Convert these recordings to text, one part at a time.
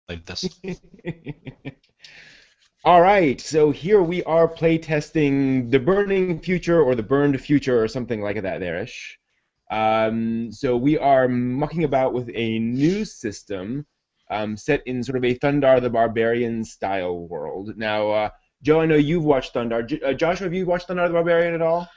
this. All right, so here we are playtesting the Burning Future or the Burned Future or something like that there-ish. So we are mucking about with a new system set in sort of a Thundar the Barbarian style world. Now, Joe, I know you've watched Thundar. Joshua, have you watched Thundar the Barbarian at all?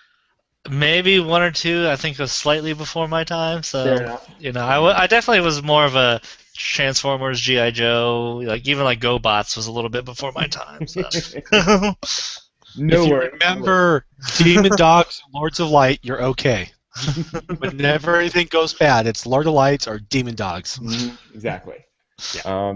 Maybe one or two. I think it was slightly before my time. Fair So enough. I, Fair enough. I definitely was more of a Transformers, GI Joe, like even like GoBots was a little bit before my time. So No If you worries. No worries. remember Demon Dogs, Lords of Light, you're okay. Whenever anything goes bad, it's Lord of Lights or Demon Dogs. Exactly. Yeah.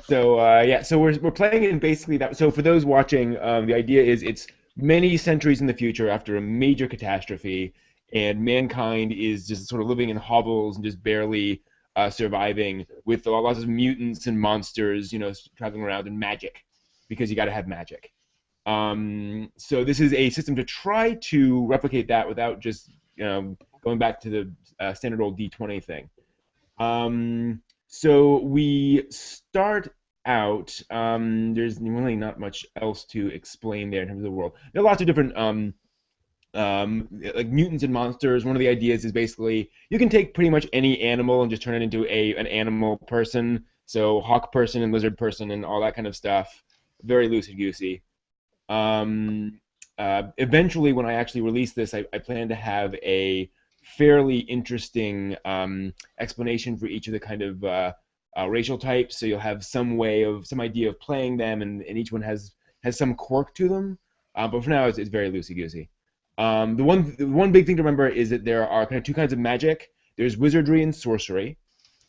So we're playing in basically that. So for those watching, the idea is it's many centuries in the future after a major catastrophe, and mankind is just sort of living in hovels and just barely surviving with lots of mutants and monsters, traveling around and magic, because you got to have magic. So this is a system to try to replicate that without just going back to the standard old D20 thing. So we start out. There's really not much else to explain there in terms of the world. There are lots of different like mutants and monsters. One of the ideas is basically you can take pretty much any animal and just turn it into an animal person. So hawk person and lizard person and all that kind of stuff. Very loosey goosey. Eventually, when I actually release this, I plan to have a fairly interesting explanation for each of the kind of racial types. So you'll have some idea of playing them, and each one has some quirk to them. But for now, it's very loosey goosey. The one big thing to remember is that there are kind of two kinds of magic. There's wizardry and sorcery.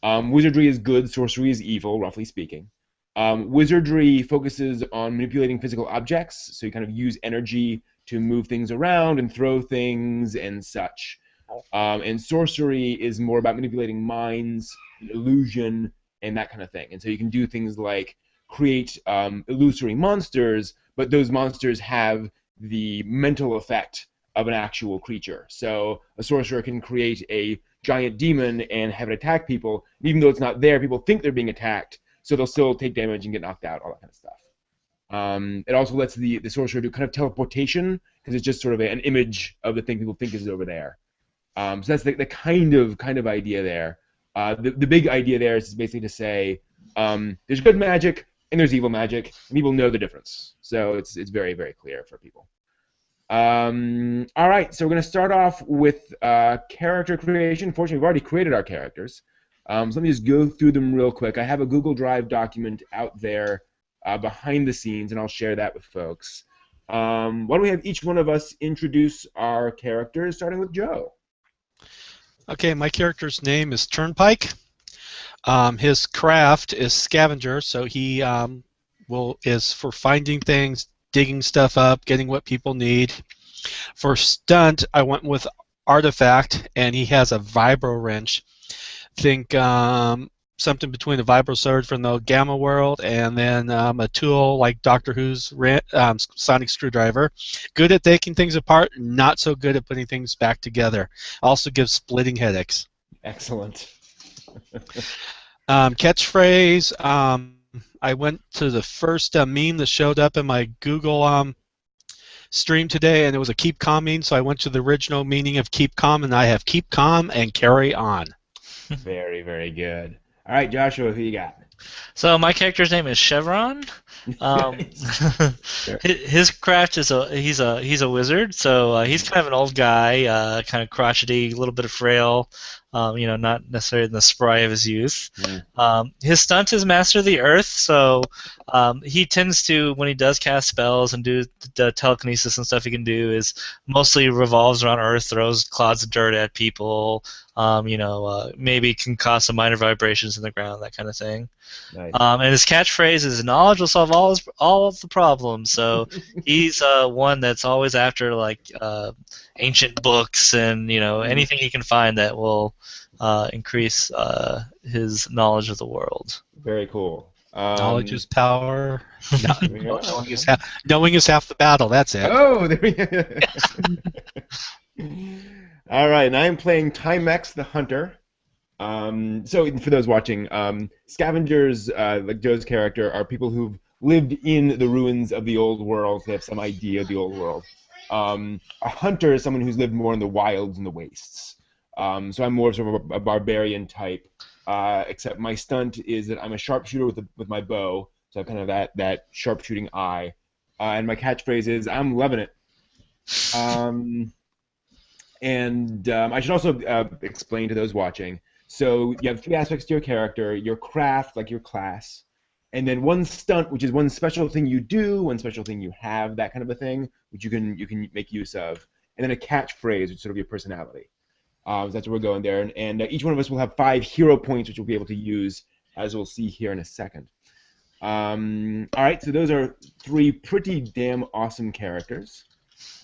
Wizardry is good, sorcery is evil, roughly speaking. Wizardry focuses on manipulating physical objects, so you kind of use energy to move things around and throw things and such. And sorcery is more about manipulating minds, illusion, and that kind of thing. And so you can do things like create illusory monsters, but those monsters have the mental effect of an actual creature. So a sorcerer can create a giant demon and have it attack people. Even though it's not there, people think they're being attacked, so they'll still take damage and get knocked out, all that kind of stuff. It also lets the sorcerer do kind of teleportation because it's just sort of an image of the thing people think is over there. So that's the kind of idea there. The big idea there is basically to say there's good magic and there's evil magic, and people know the difference. So it's very, very clear for people. All right, so we're going to start off with character creation. Fortunately, we've already created our characters. So let me just go through them real quick. I have a Google Drive document out there behind the scenes, and I'll share that with folks. Why don't we have each one of us introduce our characters, starting with Joe? Okay, my character's name is Turnpike. His craft is scavenger, so he is for finding things, digging stuff up, getting what people need. For stunt, I went with artifact, and he has a vibro wrench. Think something between a vibro sword from the Gamma world and then a tool like Doctor Who's sonic screwdriver. Good at taking things apart, not so good at putting things back together. Also gives splitting headaches. Excellent. Catchphrase. I went to the first meme that showed up in my Google stream today, and it was a keep calm meme, so I went to the original meaning of keep calm, and I have keep calm and carry on. Very, very good. All right, Joshua, who you got? So my character's name is Chevron. Um, Sure. his craft is he's a wizard, so he's kind of an old guy, kind of crotchety, a little bit of frail, not necessarily in the spry of his youth. His stunt is Master of the Earth, so he tends to, when he does cast spells and do the telekinesis and stuff he can do, is mostly revolves around Earth, throws clouds of dirt at people, maybe can cause some minor vibrations in the ground, that kind of thing. Nice. And his catchphrase is "Knowledge will solve all of the problems." So he's one that's always after like ancient books and anything he can find that will increase his knowledge of the world. Very cool. Knowledge is power. There we go. Knowing is half the battle. That's it. Oh, there we go. All right, and I am playing Timex the Hunter. So for those watching, scavengers, like Joe's character, are people who've lived in the ruins of the old world. They have some idea of the old world. A hunter is someone who's lived more in the wilds and the wastes. So I'm more sort of a barbarian type, except my stunt is that I'm a sharpshooter with my bow, so I have kind of that sharpshooting eye. And my catchphrase is "I'm loving it." Um, and I should also explain to those watching. So you have three aspects to your character: your craft, like your class, and then one stunt, which is one special thing you do, one special thing you have, that kind of a thing, which you can make use of, and then a catchphrase, which is sort of your personality. So that's where we're going there, and each one of us will have 5 hero points, which we'll be able to use, as we'll see here in a second. All right, so those are 3 pretty damn awesome characters.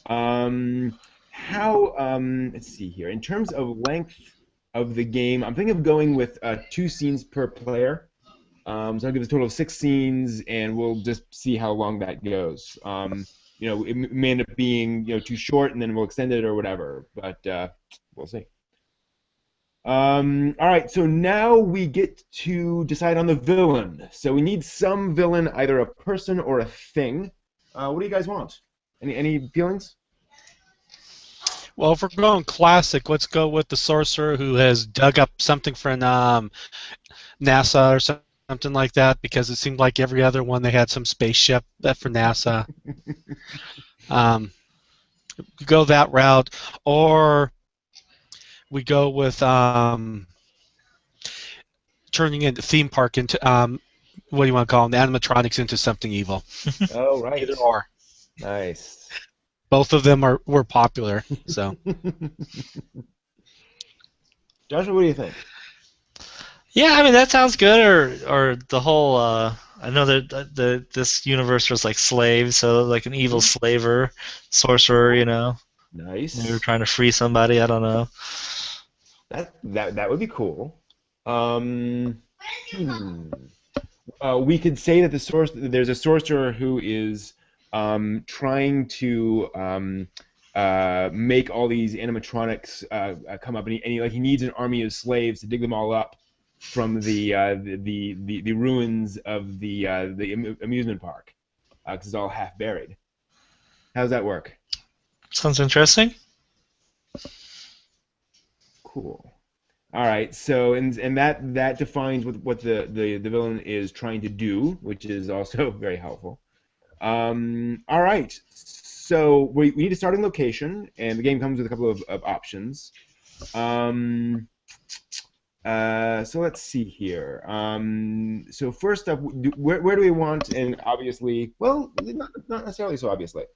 Let's see here. In terms of length of the game, I'm thinking of going with 2 scenes per player. So I'll give us a total of 6 scenes, and we'll just see how long that goes. It may end up being too short, and then we'll extend it or whatever. But we'll see. All right, so now we get to decide on the villain. So we need some villain, either a person or a thing. What do you guys want? Any feelings? Well, if we're going classic, let's go with the sorcerer who has dug up something from NASA or something like that, because it seemed like every other one they had some spaceship for NASA. Go that route, or we go with turning into theme park into what do you want to call them? The animatronics into something evil. Oh, right. Either or. Nice. Both of them were popular. So, Joshua, what do you think? Yeah, I mean that sounds good. Or the whole. I know that this universe was like slaves, so like an evil slaver, sorcerer. Nice. They were trying to free somebody. I don't know. That would be cool. We could say that there's a sorcerer who is trying to make all these animatronics come up, and he needs an army of slaves to dig them all up from the ruins of the amusement park, because it's all half buried. How does that work? Sounds interesting. Cool. All right. So and that defines what the villain is trying to do, which is also very helpful. All right. So we need a starting location, and the game comes with a couple of options. So let's see here. So first up, where do we want? And obviously, well, not necessarily so obviously.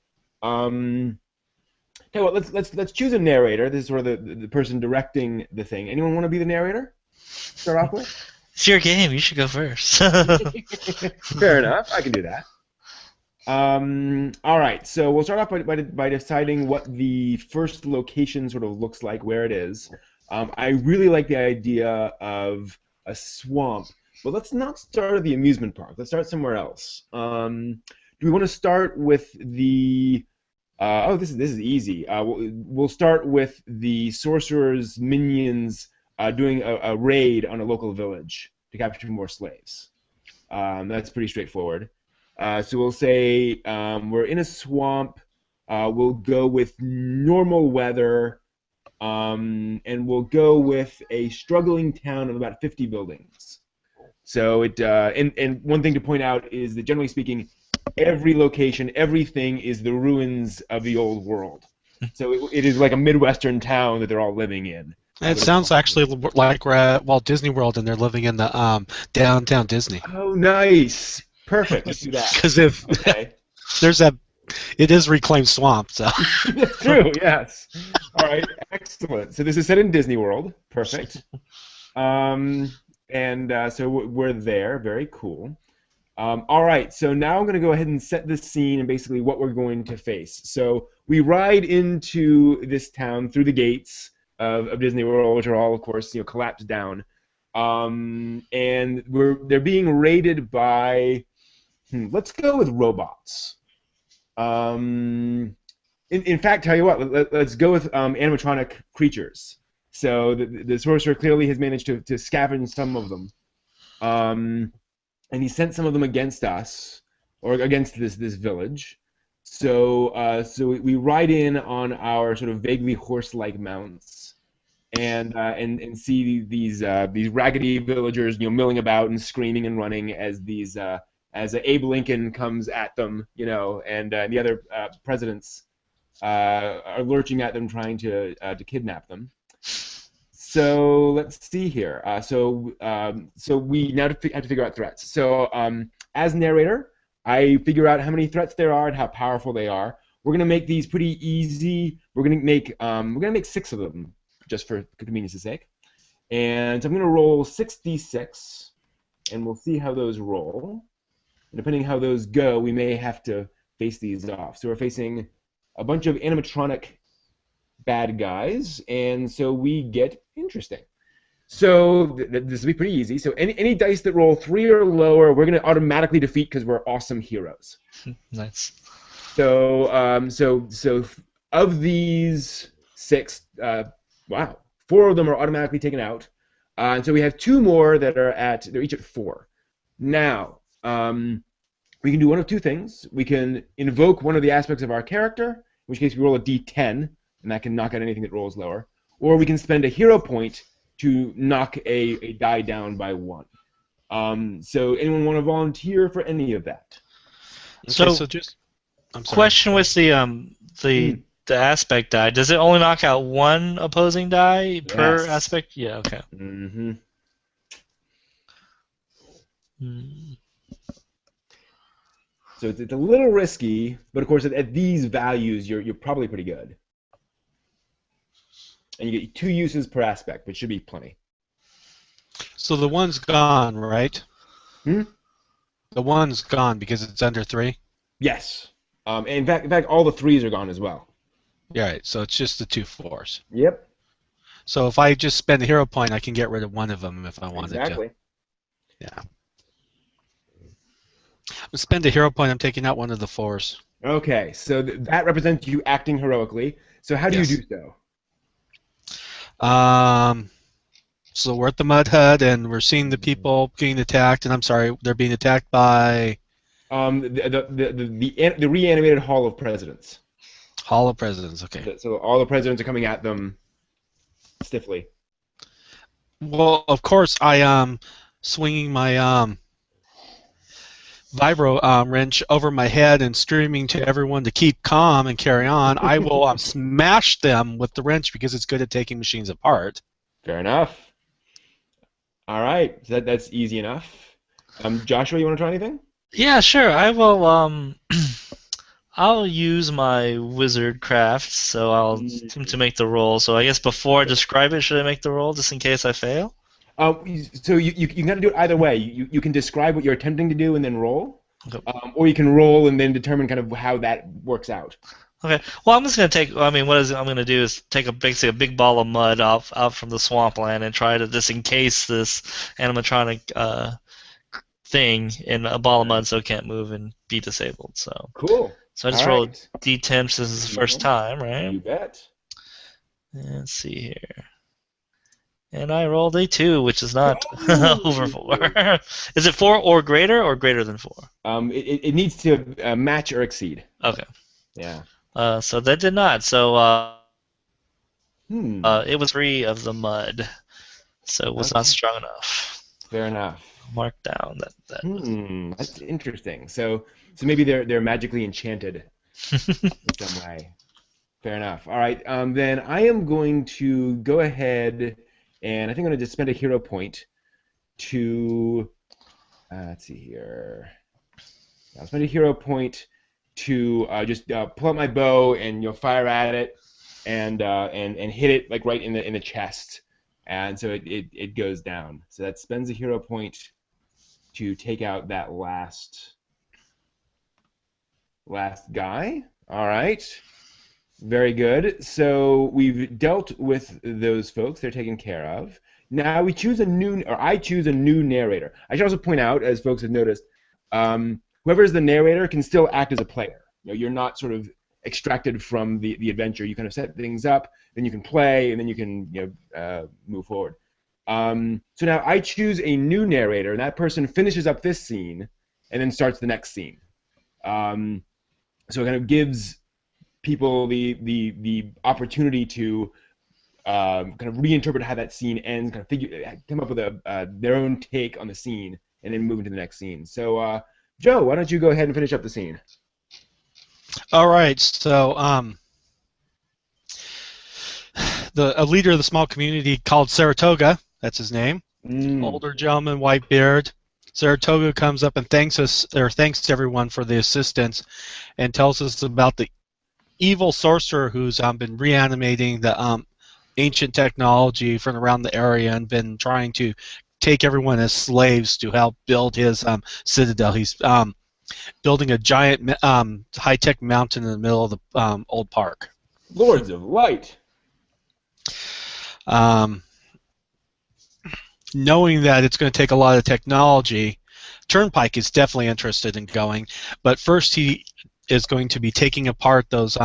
Okay, well, let's choose a narrator. This is sort of the person directing the thing. Anyone want to be the narrator? Start off with. It's your game. You should go first. Fair enough. I can do that. All right. So we'll start off by deciding what the first location sort of looks like, where it is. I really like the idea of a swamp, but let's not start at the amusement park. Let's start somewhere else. Do we want to start with the? This is easy. We'll start with the sorcerer's minions doing a raid on a local village to capture more slaves. That's pretty straightforward. So we'll say we're in a swamp. We'll go with normal weather, and we'll go with a struggling town of about 50 buildings. So and one thing to point out is that generally speaking, every location, everything is the ruins of the old world. So it is like a Midwestern town that they're all living in. It sounds actually like we're at Walt Disney World and they're living in the downtown Disney. Oh, nice. Perfect. Let's do that. Because if there's it is reclaimed swamp. So that's true. Yes. All right. Excellent. So this is set in Disney World. Perfect. So we're there. Very cool. All right, so now I'm going to go ahead and set the scene and basically what we're going to face. So we ride into this town through the gates of Disney World, which are all, of course, collapsed down, and they're being raided by, let's go with robots. In fact, tell you what, let's go with animatronic creatures. So the sorcerer clearly has managed to scavenge some of them, and he sent some of them against us or against this village. So we ride in on our sort of vaguely horse-like mounts, and see these raggedy villagers, milling about and screaming and running as Abe Lincoln comes at them, and the other presidents are lurching at them, trying to kidnap them. So let's see here. So we now have to figure out threats. So as narrator, I figure out how many threats there are and how powerful they are. We're gonna make these pretty easy. We're gonna make 6 of them, just for convenience' sake. And so I'm gonna roll 6d6, and we'll see how those roll. And depending how those go, we may have to face these off. So we're facing a bunch of animatronic bad guys, and so we get interesting. So this will be pretty easy. So any dice that roll 3 or lower, we're going to automatically defeat because we're awesome heroes. Nice. So of these 6, wow, 4 of them are automatically taken out, and so we have 2 more they're each at 4. Now we can do one of 2 things. We can invoke one of the aspects of our character, in which case we roll a d10, and that can knock out anything that rolls lower, or we can spend a hero point to knock a die down by 1. So anyone want to volunteer for any of that? Okay, So just I'm sorry. question with the aspect die. Does it only knock out 1 opposing die per Yes. aspect? Yeah. Okay. Mm-hmm. So it's a little risky, but of course at these values you're probably pretty good. And you get 2 uses per aspect, which should be plenty. So the one's gone, right? Hmm? The one's gone because it's under 3? Yes. And in fact, all the 3s are gone as well. Yeah, right. So it's just the 2 4s. Yep. So if I just spend a hero point, I can get rid of one of them if I wanted Exactly. to. Yeah. Spend a hero point, I'm taking out one of the 4s. Okay, so that represents you acting heroically. So how do Yes. you do so? So we're at the mud hut and we're seeing the people getting attacked, and I'm sorry, they're being attacked by The reanimated Hall of Presidents. Hall of Presidents. Okay. So all the presidents are coming at them stiffly. Well, of course I am swinging my vibro wrench over my head and screaming to everyone to keep calm and carry on. I will smash them with the wrench because it's good at taking machines apart. Fair enough. All right, so that's easy enough. Joshua, you want to try anything? Yeah, sure. I will. I'll use my wizard craft, so I'll attempt to make the roll. So I guess before I describe it, should I make the roll just in case I fail? So you can kind of do it either way. You can describe what you're attempting to do and then roll, Okay. Or you can roll and then determine kind of how that works out. Okay. Well, I'm just gonna take. I mean, I'm gonna do is take basically a big ball of mud out from the swampland and try to just encase this animatronic thing in a ball of mud so it can't move and be disabled. So. Cool. So I just All rolled right. D10 since this is the first time, right? You bet. Let's see here. And I rolled a 2, which is not over 4. Is it 4 or greater than 4? It needs to match or exceed. Okay. Yeah. So that did not. So Hmm. it was 3 of the mud. So it was not strong enough. Fair enough. Mark down that. That's interesting. So maybe they're magically enchanted in some way. Fair enough. All right. Then I am going to go ahead and I think I'm going to just spend a hero point to let's see here. I'll spend a hero point to just pull out my bow and fire at it and hit it like right in the chest, and so it goes down. So that spends a hero point to take out that last guy. All right. Very good. So we've dealt with those folks. They're taken care of. Now I choose a new narrator. I should also point out, as folks have noticed, whoever is the narrator can still act as a player. You're not sort of extracted from the adventure. You kind of set things up, then you can play, and then you can move forward. So now I choose a new narrator, and that person finishes up this scene, and then starts the next scene. So it kind of gives people the opportunity to kind of reinterpret how that scene ends, kind of come up with their own take on the scene, and then move into the next scene. So, Joe, why don't you go ahead and finish up the scene? All right. So, a leader of the small community called Saratoga. That's his name. Older gentleman, white beard. Saratoga comes up and thanks everyone for the assistance, and tells us about the evil sorcerer who's been reanimating the ancient technology from around the area and been trying to take everyone as slaves to help build his citadel. He's building a giant high-tech mountain in the middle of the old park. Lords of Light. Knowing that it's going to take a lot of technology, Turnpike is definitely interested in going, but first he is going to be taking apart those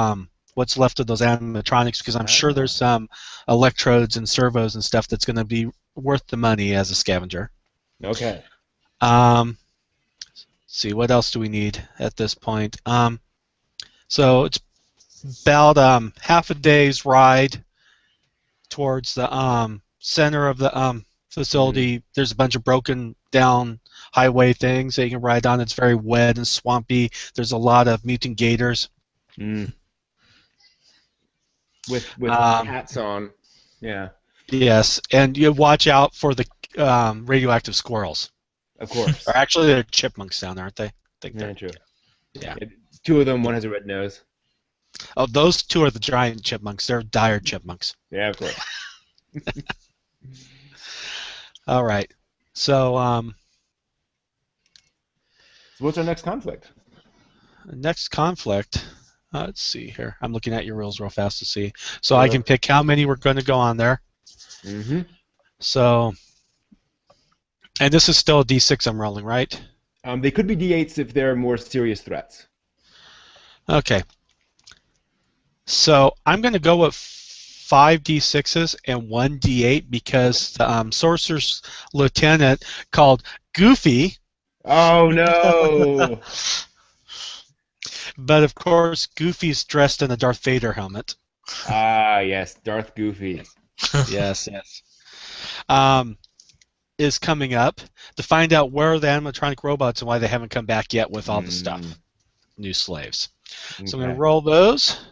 what's left of those animatronics, because I'm sure there's some electrodes and servos and stuff that's going to be worth the money as a scavenger. Okay. See, what else do we need at this point? So it's about half a day's ride towards the center of the facility. There's a bunch of broken down highway things that you can ride on. It's very wet and swampy. There's a lot of mutant gators. With hats on. Yeah. Yes, and you watch out for the radioactive squirrels. Of course. Or actually, they're chipmunks down there, aren't they? I think Very true. Yeah. Two of them, one has a red nose. Oh, those two are the giant chipmunks. They're dire chipmunks. Yeah, of course. All right. So, So what's our next conflict? next conflict. Let's see here. I'm looking at your rules real fast to see. So I can pick how many we're going to go on there. So, and this is still a D6 I'm rolling, right? They could be D8s if they're more serious threats. Okay. So I'm going to go with 5 D6s and 1 D8 because the Sorcerer's Lieutenant called Goofy. Oh, no! But of course, Goofy's dressed in a Darth Vader helmet. Ah, yes, Darth Goofy. Yes. Is coming up to find out where are the animatronic robots and why they haven't come back yet with all the stuff. New slaves. Okay. So I'm going to roll those.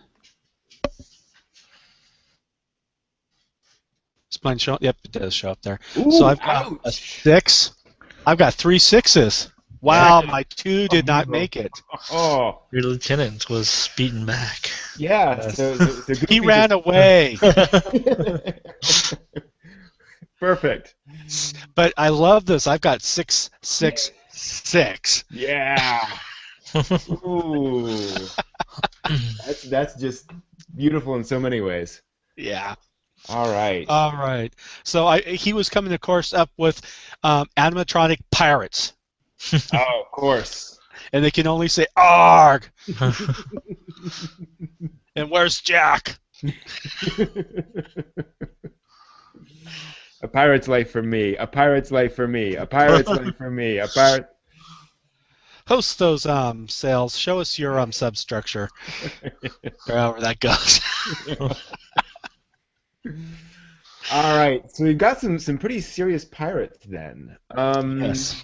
Does mine show up? Yep, it does show up there. Ooh, so I've got a 6. I've got 3 6s. Wow, my 2 did not make it. Oh, Your lieutenant was beaten back. yeah. So he ran away. Perfect. But I love this. I've got 6 6 6. Yeah. Ooh. That's just beautiful in so many ways. Yeah. All right. All right. So he was coming, of course, up with animatronic pirates. Oh, of course. And they can only say "Arg." And where's Jack? A pirate's life for me. A pirate's life for me. A pirate's life for me. A pirate. Host those sales. Show us your substructure. However that goes. All right. So we've got some pretty serious pirates then. Yes.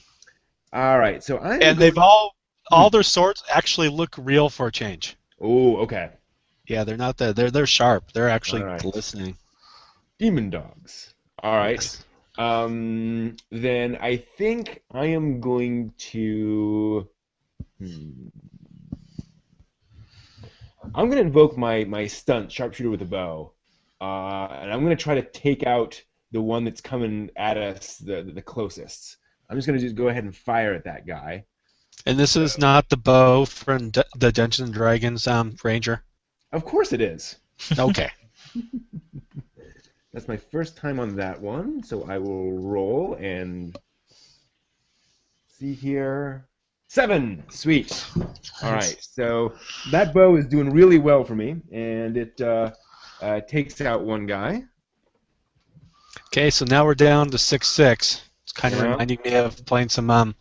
All right. So they've all their swords actually look real for a change. Oh, okay. Yeah, they're not they're sharp. They're actually glistening. Demon dogs. All right. Yes. Then I think I am going to. I'm going to invoke my stunt sharpshooter with a bow, and I'm going to try to take out the one that's coming at us the closest. I'm just going to go ahead and fire at that guy. And this is not the bow from the Dungeons and Dragons Ranger? Of course it is. Okay. That's my first time on that one, so I will roll and see here. 7. Sweet. All right. So that bow is doing really well for me, and it takes out one guy. Okay, so now we're down to 6-6. It's kind of Yeah. reminding me of playing some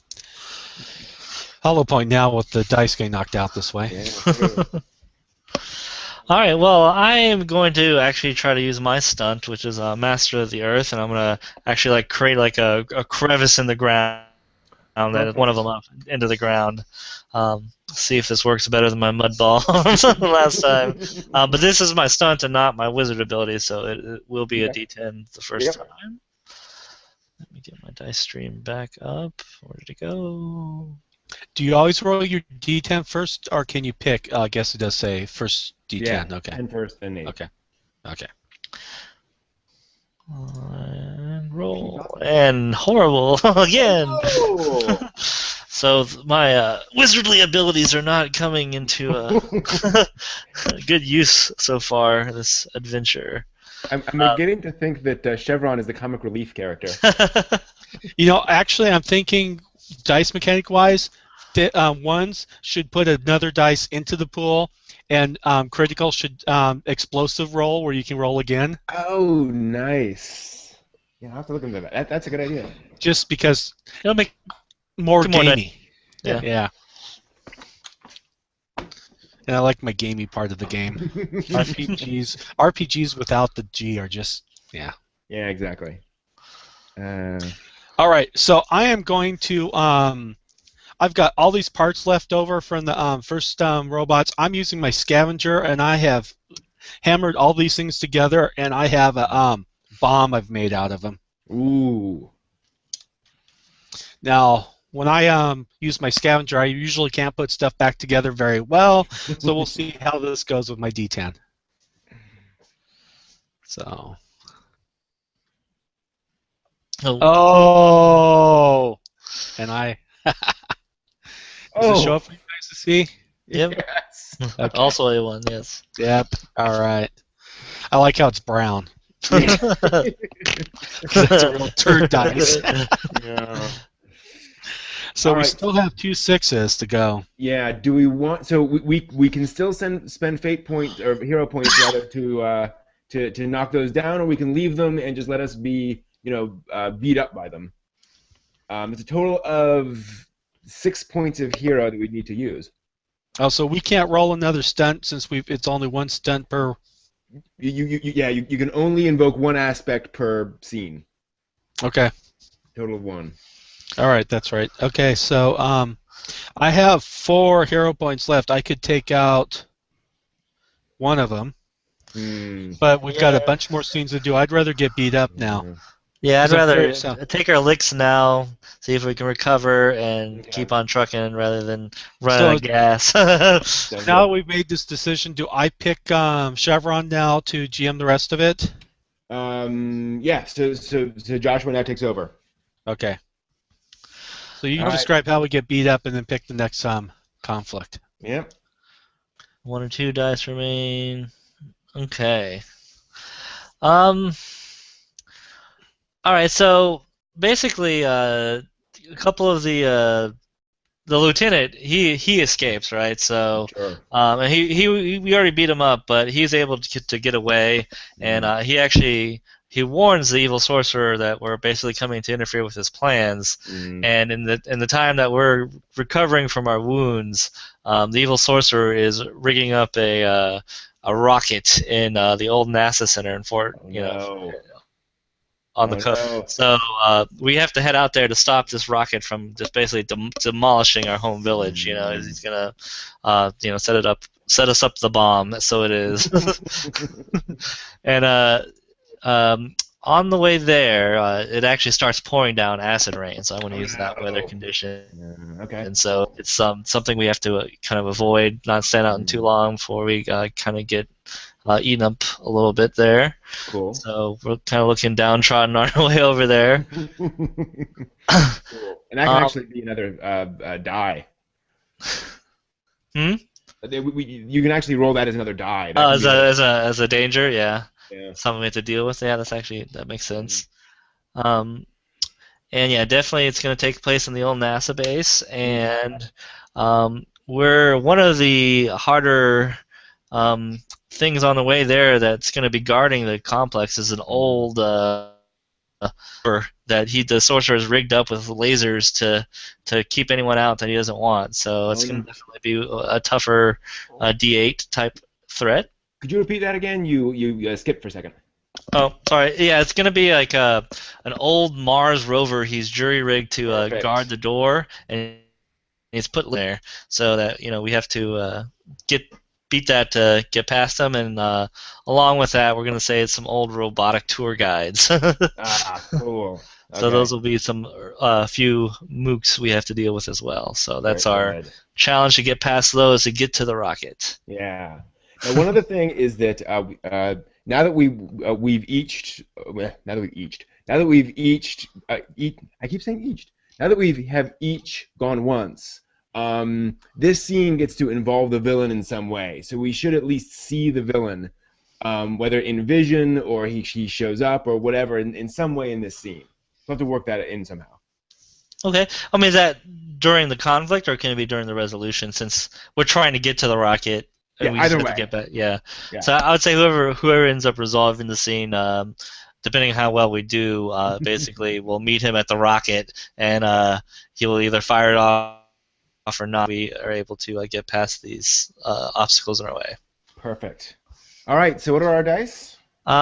Hollow Point now with the dice getting knocked out this way. Yeah. All right, well, I am going to actually try to use my stunt, which is Master of the Earth, and I'm going to actually like create like a crevice in the ground that is one of them up into the ground. See if this works better than my mud ball last time. But this is my stunt and not my wizard ability, so it will be a D10 the first time. Let me get my dice stream back up. Where did it go? Do you always roll your D10 first, or can you pick? I guess it does say first D10. Yeah, Okay. 10 first, then 8. Okay. Okay. And roll. And horrible again. Oh! So my wizardly abilities are not coming into good use so far this adventure. I'm beginning to think that Chevron is the comic relief character. You know, actually, I'm thinking dice mechanic-wise, ones should put another dice into the pool, and critical should explosive roll where you can roll again. Oh, nice. Yeah, I'll have to look into that. That's a good idea. Just because It'll make more Good morning. gamey. Yeah. Yeah. And I like my gamey part of the game. RPGs without the G are just, yeah. Yeah, exactly. All right, so I am going to. I've got all these parts left over from the first robots. I'm using my scavenger, and I have hammered all these things together, and I have a bomb I've made out of them. Ooh. Now, when I use my scavenger, I usually can't put stuff back together very well, so we'll see how this goes with my D10. So. Oh, and I. Does it show up for you guys to see? Yep. Yes. Okay. Also A1, yes. Yep. All right. I like how it's brown. That's a real turd dice. Yeah. So All we right. still have 2 6s to go. Yeah. Do we want? So we can still spend fate points or hero points rather to knock those down, or we can leave them and just let us be beat up by them. It's a total of 6 points of hero that we need to use. Oh, so we can't roll another stunt since it's only one stunt per. You can only invoke one aspect per scene. Okay. Total of 1. All right, that's right. Okay, so I have 4 hero points left. I could take out one of them, but we've got a bunch more scenes to do. I'd rather get beat up now. Yeah, I'd rather curious, take our licks now, see if we can recover, and keep on trucking rather than run out of gas. Now that we've made this decision, do I pick Chevron now to GM the rest of it? Yeah. So Joshua now takes over. Okay. So you can All right. describe how we get beat up and then pick the next conflict. Yep. 1 or 2 dice remain. Okay. All right, so basically, a couple of the lieutenant he escapes, right? So, Sure. and we already beat him up, but he's able to get away, and he warns the evil sorcerer that we're basically coming to interfere with his plans. And in the time that we're recovering from our wounds, the evil sorcerer is rigging up a rocket in the old NASA center in Fort, on the coast. So we have to head out there to stop this rocket from just basically demolishing our home village. He's gonna set us up the bomb. So it is. And on the way there, it actually starts pouring down acid rain. So I want to use that weather condition. Okay. And so it's something we have to kind of avoid, not stand out in too long before we kind of get eaten up a little bit there. Cool. So we're kind of looking downtrodden on our way over there. Cool. And that can actually be another die. You can actually roll that as another die. As a danger, yeah. Yeah. Something we have to deal with. Yeah, that makes sense. And yeah, definitely it's going to take place in the old NASA base. And we're one of the harder things on the way there that's going to be guarding the complex is an old the sorcerer has rigged up with lasers to keep anyone out that he doesn't want. So it's going to definitely be a tougher D8 type threat. Could you repeat that again? You skipped for a second. Oh, sorry. Yeah, it's going to be like an old Mars rover. He's jury rigged to guard the door, and he's put there so that we have to beat that to get past them. And along with that, we're going to say it's some old robotic tour guides. Cool. Okay. So those will be some few mooks we have to deal with as well. So that's our challenge to get past those to get to the rocket. Yeah. Now, one other thing is that now that we've each gone once, this scene gets to involve the villain in some way. So we should at least see the villain, whether in vision or he shows up or whatever in some way in this scene. We'll have to work that in somehow. Okay. I mean, is that during the conflict or can it be during the resolution? Since we're trying to get to the rocket. Yeah, we just either have way. To get back. Yeah. So I would say whoever ends up resolving the scene, depending on how well we do, basically we'll meet him at the rocket, and he will either fire it off or not. We are able to get past these obstacles in our way. Perfect. All right. So what are our dice?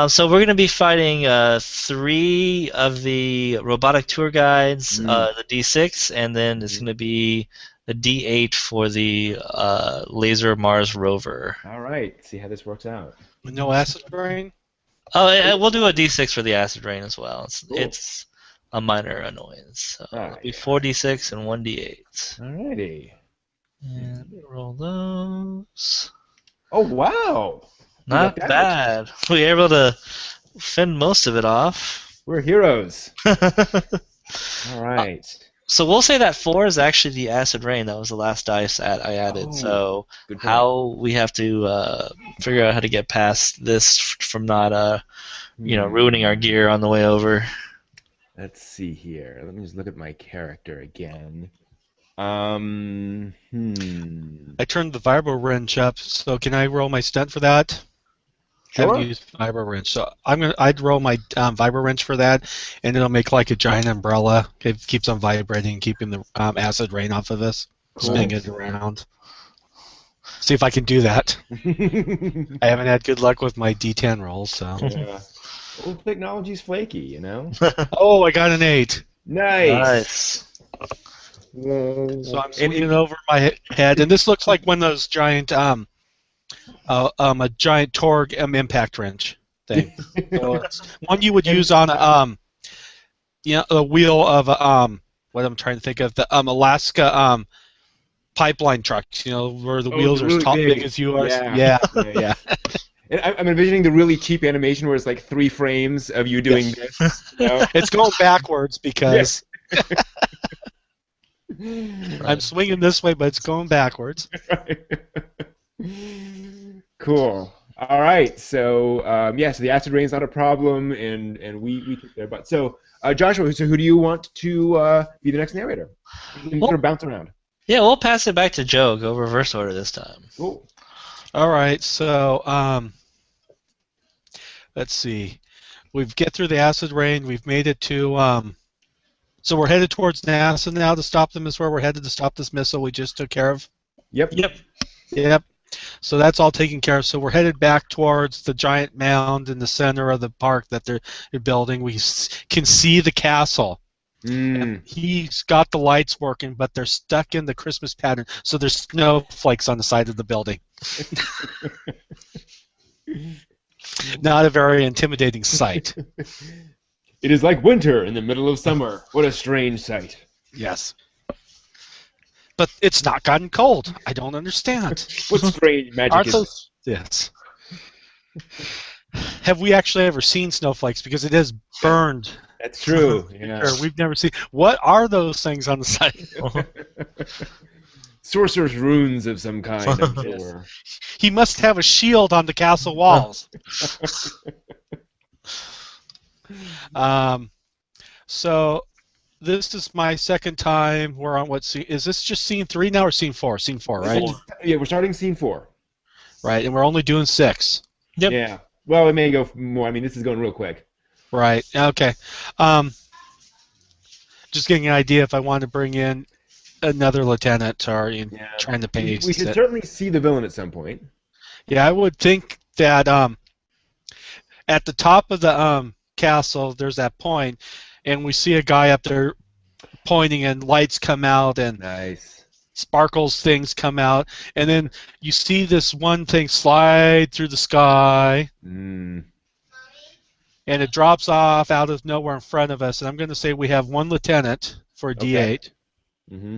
So we're going to be fighting 3 of the robotic tour guides, the D6, and then it's going to be a D8 for the laser Mars rover. All right. See how this works out. No acid rain? Oh, yeah, we'll do a D6 for the acid rain as well. Cool. It's a minor annoyance. So it'll be 4D6 and 1D8. All righty. And roll those. Oh, wow. Not bad. We were able to fend most of it off. We're heroes. All right. So we'll say that 4 is actually the acid rain. That was the last dice I added. So how we have to figure out how to get past this from not ruining our gear on the way over. Let's see here. Let me just look at my character again. I turned the vibro wrench up, so can I roll my stunt for that? Sure. I haven't used vibro wrench, so I'd roll my vibro wrench for that, and it'll make like a giant umbrella. It keeps on vibrating, keeping the acid rain off of us, spinning it around. See if I can do that. I haven't had good luck with my D10 rolls, so. Yeah. Well, technology's flaky, you know. Oh, I got an 8. Nice. So I'm swinging over my head, and this looks like one of those giant, a giant Torg impact wrench thing. So it's one you would use on a wheel of what I'm trying to think of, the Alaska pipeline trucks. Where the wheels are as big as you are. Yeah. And I'm envisioning the really cheap animation where it's like 3 frames of you doing this. It's going backwards because. I'm swinging this way, but it's going backwards. Cool. All right. So so the acid rain's not a problem, and we took their butt. So Joshua, so who do you want to be the next narrator? You can sort of bounce around. Yeah, we'll pass it back to Joe. Go reverse order this time. Cool. All right. So let's see. We get through the acid rain. We've made it to. So we're headed towards NASA now to stop them. Is where we're headed to stop this missile we just took care of. Yep. So that's all taken care of. So we're headed back towards the giant mound in the center of the park that they're building. We can see the castle. And he's got the lights working, but they're stuck in the Christmas pattern. So there's snowflakes on the side of the building. Not a very intimidating sight. It is like winter in the middle of summer. What a strange sight. Yes. But it's not gotten cold. I don't understand. What strange magic is this? Yes. Have we actually ever seen snowflakes? Because it is burned. That's true. Yeah. We've never seen. What are those things on the side? Sorcerer's runes of some kind, I'm sure. He must have a shield on the castle walls. So this is my second time. We're on what scene? Is this just scene 3 now or scene 4? Scene 4, right? Yeah, we're starting scene 4. Right, and we're only doing 6. Yep. Yeah. Well, it may go more. I mean, this is going real quick. Right. Okay. Um, just getting an idea if I want to bring in another lieutenant or trying to pace We should it. certainly see the villain at some point. Yeah, I would think that at the top of the castle, there's that point, and we see a guy up there pointing, and lights come out, and Nice. sparkles things come out, and then you see this one thing slide through the sky, Mm. and it drops off out of nowhere in front of us. And I'm going to say we have one lieutenant for a D8, Okay. Mm-hmm.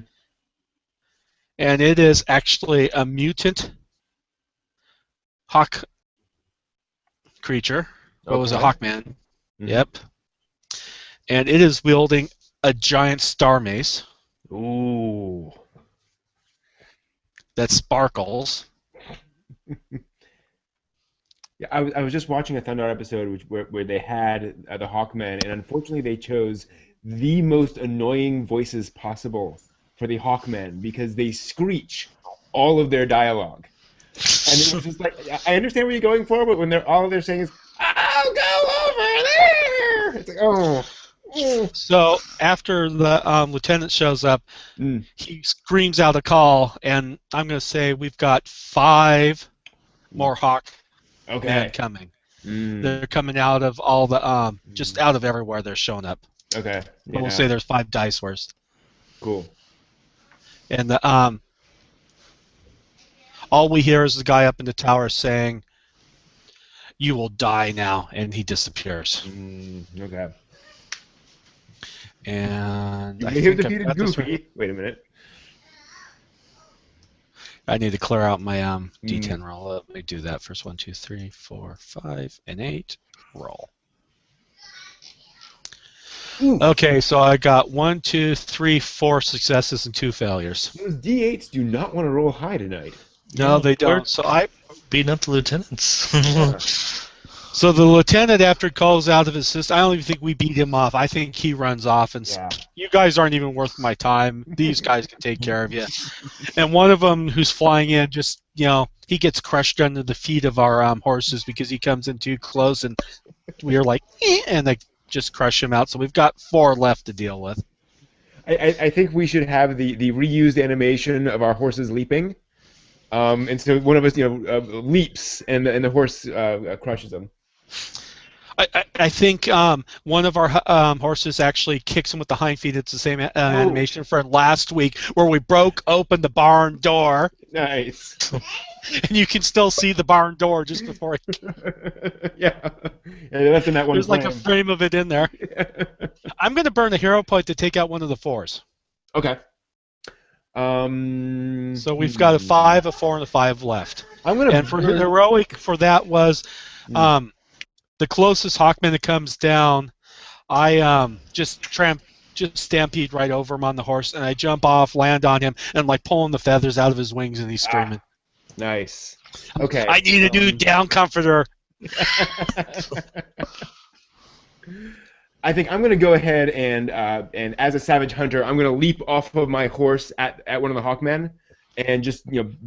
and it is actually a mutant hawk creature. What was it, Hawkman? Mm-hmm. Yep. And it is wielding a giant star mace Ooh. that sparkles. Yeah, I was just watching a Thunder episode where they had the Hawkman, and unfortunately they chose the most annoying voices possible for the Hawkmen because they screech all of their dialogue. And it was just like, I understand what you're going for, but when all they're saying is, "I'll go over there," it's like, oh. So after the lieutenant shows up, Mm. he screams out a call, and I'm going to say we've got 5 more hawk men Okay. coming. Mm. They're coming out of all the just out of everywhere. They're showing up. Okay. But we'll Yeah. say there's 5 dice worth. Cool. And the all we hear is the guy up in the tower saying, "You will die now," and he disappears. Okay. And You I may have think I've defeated got this Goofy. right. Wait a minute. I need to clear out my D10 roll. Let me do that first. 1, 2, 3, 4, 5, and 8. Roll. Ooh. Okay, so I got 1, 2, 3, 4 successes and 2 failures. Those D8s do not want to roll high tonight. No, they don't. So Beating up the lieutenants. Yeah. So the lieutenant, after he calls out of his system, I don't even think we beat him off. I think he runs off and you guys aren't even worth my time. These guys can take care of you. And one of them who's flying in just, he gets crushed under the feet of our horses because he comes in too close, and we are like, and they just crush him out. So we've got 4 left to deal with. I think we should have the reused animation of our horses leaping. And so one of us, leaps, and the horse crushes him. I think one of our horses actually kicks him with the hind feet. It's the same animation from last week where we broke open the barn door. Nice. And you can still see the barn door just before it. Yeah, that's in that one. There's like a frame of it in there. I'm going to burn a hero point to take out one of the 4s. Okay. So we've got a 5, a 4, and a 5 left. And for heroic, for that was the closest Hawkman that comes down. I just stampede right over him on the horse, and I jump off, land on him, and like pulling the feathers out of his wings, and he's screaming. Nice. Okay. I need a new down comforter. I think I'm going to go ahead and as a savage hunter, I'm going to leap off of my horse at one of the Hawkmen and just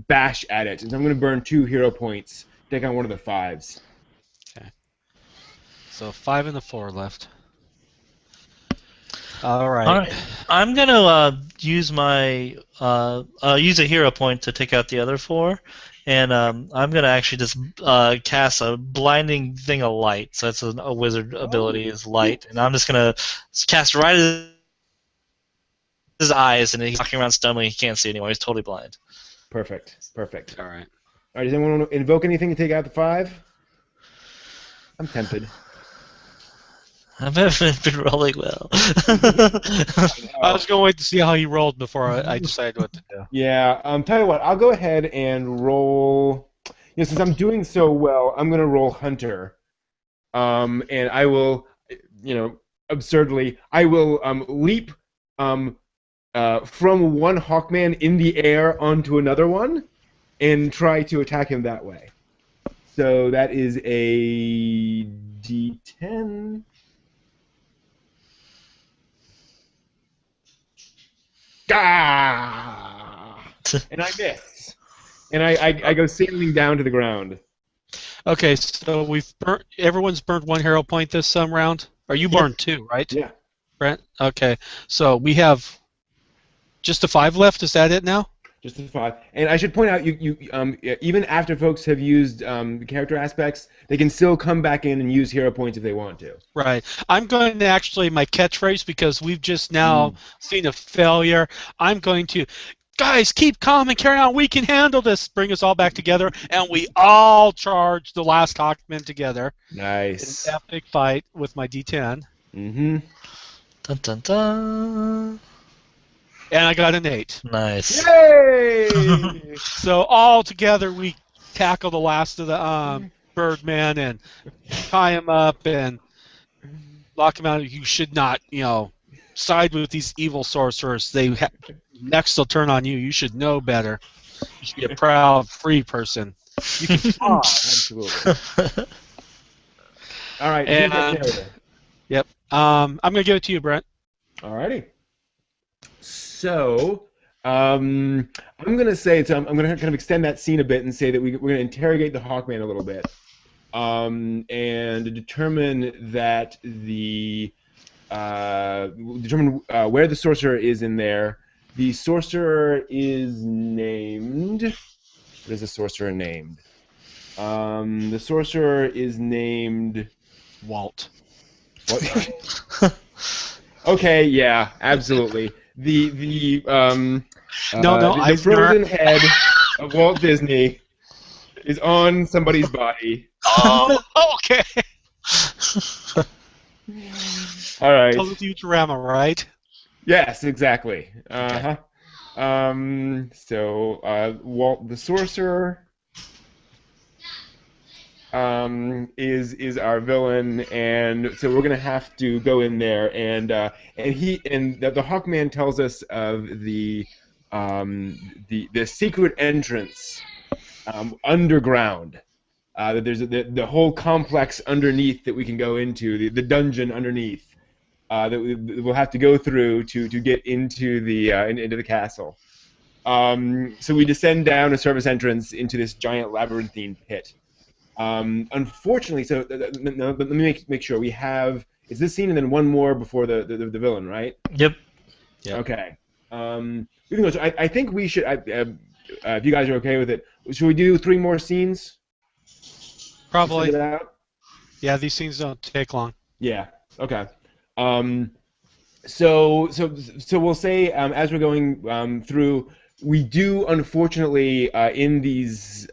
bash at it. And I'm going to burn 2 hero points, take on one of the 5s. Okay. So 5 and a 4 left. All right. I'm gonna use my use a hero point to take out the other 4, and I'm gonna actually just cast a blinding thing of light. So that's a wizard ability is light, and I'm just gonna cast right at his eyes, and he's walking around stumbling. He can't see anymore. He's totally blind. Perfect. All right. Does anyone want to invoke anything to take out the 5? I'm tempted. I haven't been rolling well. I was going to wait to see how he rolled before I decided what to do. Yeah. Tell you what, I'll go ahead and roll. Since I'm doing so well, I'm going to roll Hunter. And I will, absurdly, I will leap from one Hawkman in the air onto another one and try to attack him that way. So that is a D10. Gah! And I miss. And I go sailing down to the ground. Okay, so everyone's burned 1 hero point this round. Or you burned 2, right? Yeah. Brent? Okay, so we have just a 5 left. Is that it now? Just a 5. And I should point out, even after folks have used the character aspects, they can still come back in and use hero points if they want to. Right. I'm going to actually, my catchphrase, because we've just now seen a failure, I'm going to, guys, keep calm and carry on. We can handle this. Bring us all back together, and we all charge the last Hawkman together. Nice. An epic fight with my D10. Mm-hmm. Dun dun dun. And I got an 8. Nice. Yay! So all together we tackle the last of the Birdman and tie him up and lock him out. You should not, side with these evil sorcerers. Next they'll turn on you. You should know better. You should be a proud, free person. You can fly. Absolutely. All right. And, yep. I'm going to give it to you, Brent. Alrighty. So, I'm going to say, I'm going to kind of extend that scene a bit and say that we're going to interrogate the Hawkman a little bit, and determine that where the sorcerer is in there. The sorcerer is named. What is the sorcerer named? The sorcerer is named Walt. What? Okay, yeah, absolutely. The frozen head of Walt Disney is on somebody's body. Oh, okay. All right. Total Futurama, right? Yes, exactly. Okay. So Walt the Sorcerer is our villain, and so we're gonna have to go in there, and the Hawkman tells us of the secret entrance underground. That there's the whole complex underneath that we can go into, the dungeon underneath that we'll have to go through to get into the castle. So we descend down a service entrance into this giant labyrinthine pit. Unfortunately, so let me make sure we have. Is this scene and then one more before the villain, right? Yep. Okay. We can go. So I think we should. If you guys are okay with it, should we do 3 more scenes? Probably. Send it out? Yeah, these scenes don't take long. Yeah. Okay. So we'll say as we're going through, we do unfortunately in these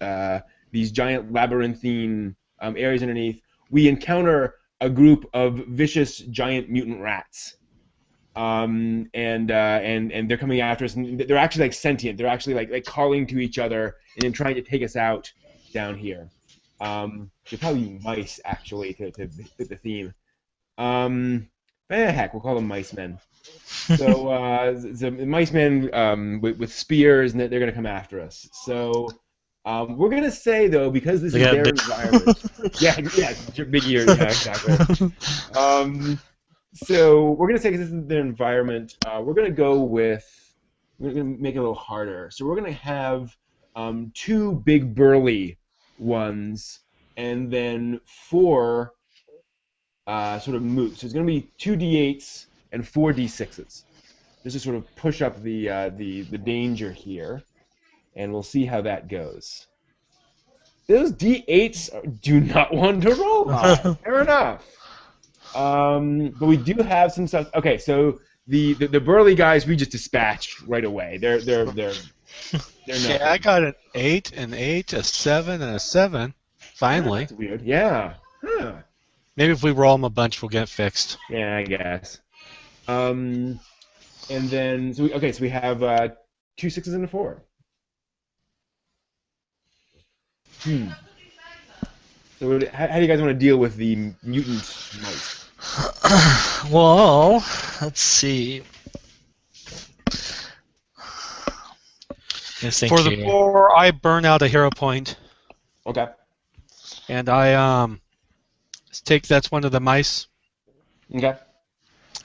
giant labyrinthine areas underneath, we encounter a group of vicious giant mutant rats, and they're coming after us, and they're actually like sentient. They're actually like calling to each other and then trying to take us out down here. They're probably mice actually to fit the theme. Heck, we'll call them mice men. So the mice men with spears, and they're going to come after us. So we're going to say, though, because this is their environment. yeah, big ears, yeah, exactly. So we're going to say, because this is their environment, we're going to make it a little harder. So we're going to have 2 big burly ones, and then 4 sort of moves. So it's going to be 2 d8s and 4 d6s. Just to sort of push up the danger here, and we'll see how that goes. Those d8s do not want to roll high. Fair enough. But we do have some stuff. Okay, so the burly guys we just dispatched right away. They're nothing. Yeah, I got an 8, an 8, a 7, and a 7. Finally. That's weird. Yeah. Huh. Maybe if we roll them a bunch, we'll get it fixed. Yeah, I guess. And then so we have 2 6s and a 4. So how do you guys want to deal with the mutant mice? Well, let's see. For the 4, I burn out a hero point. Okay. And I take that's one of the mice. Okay.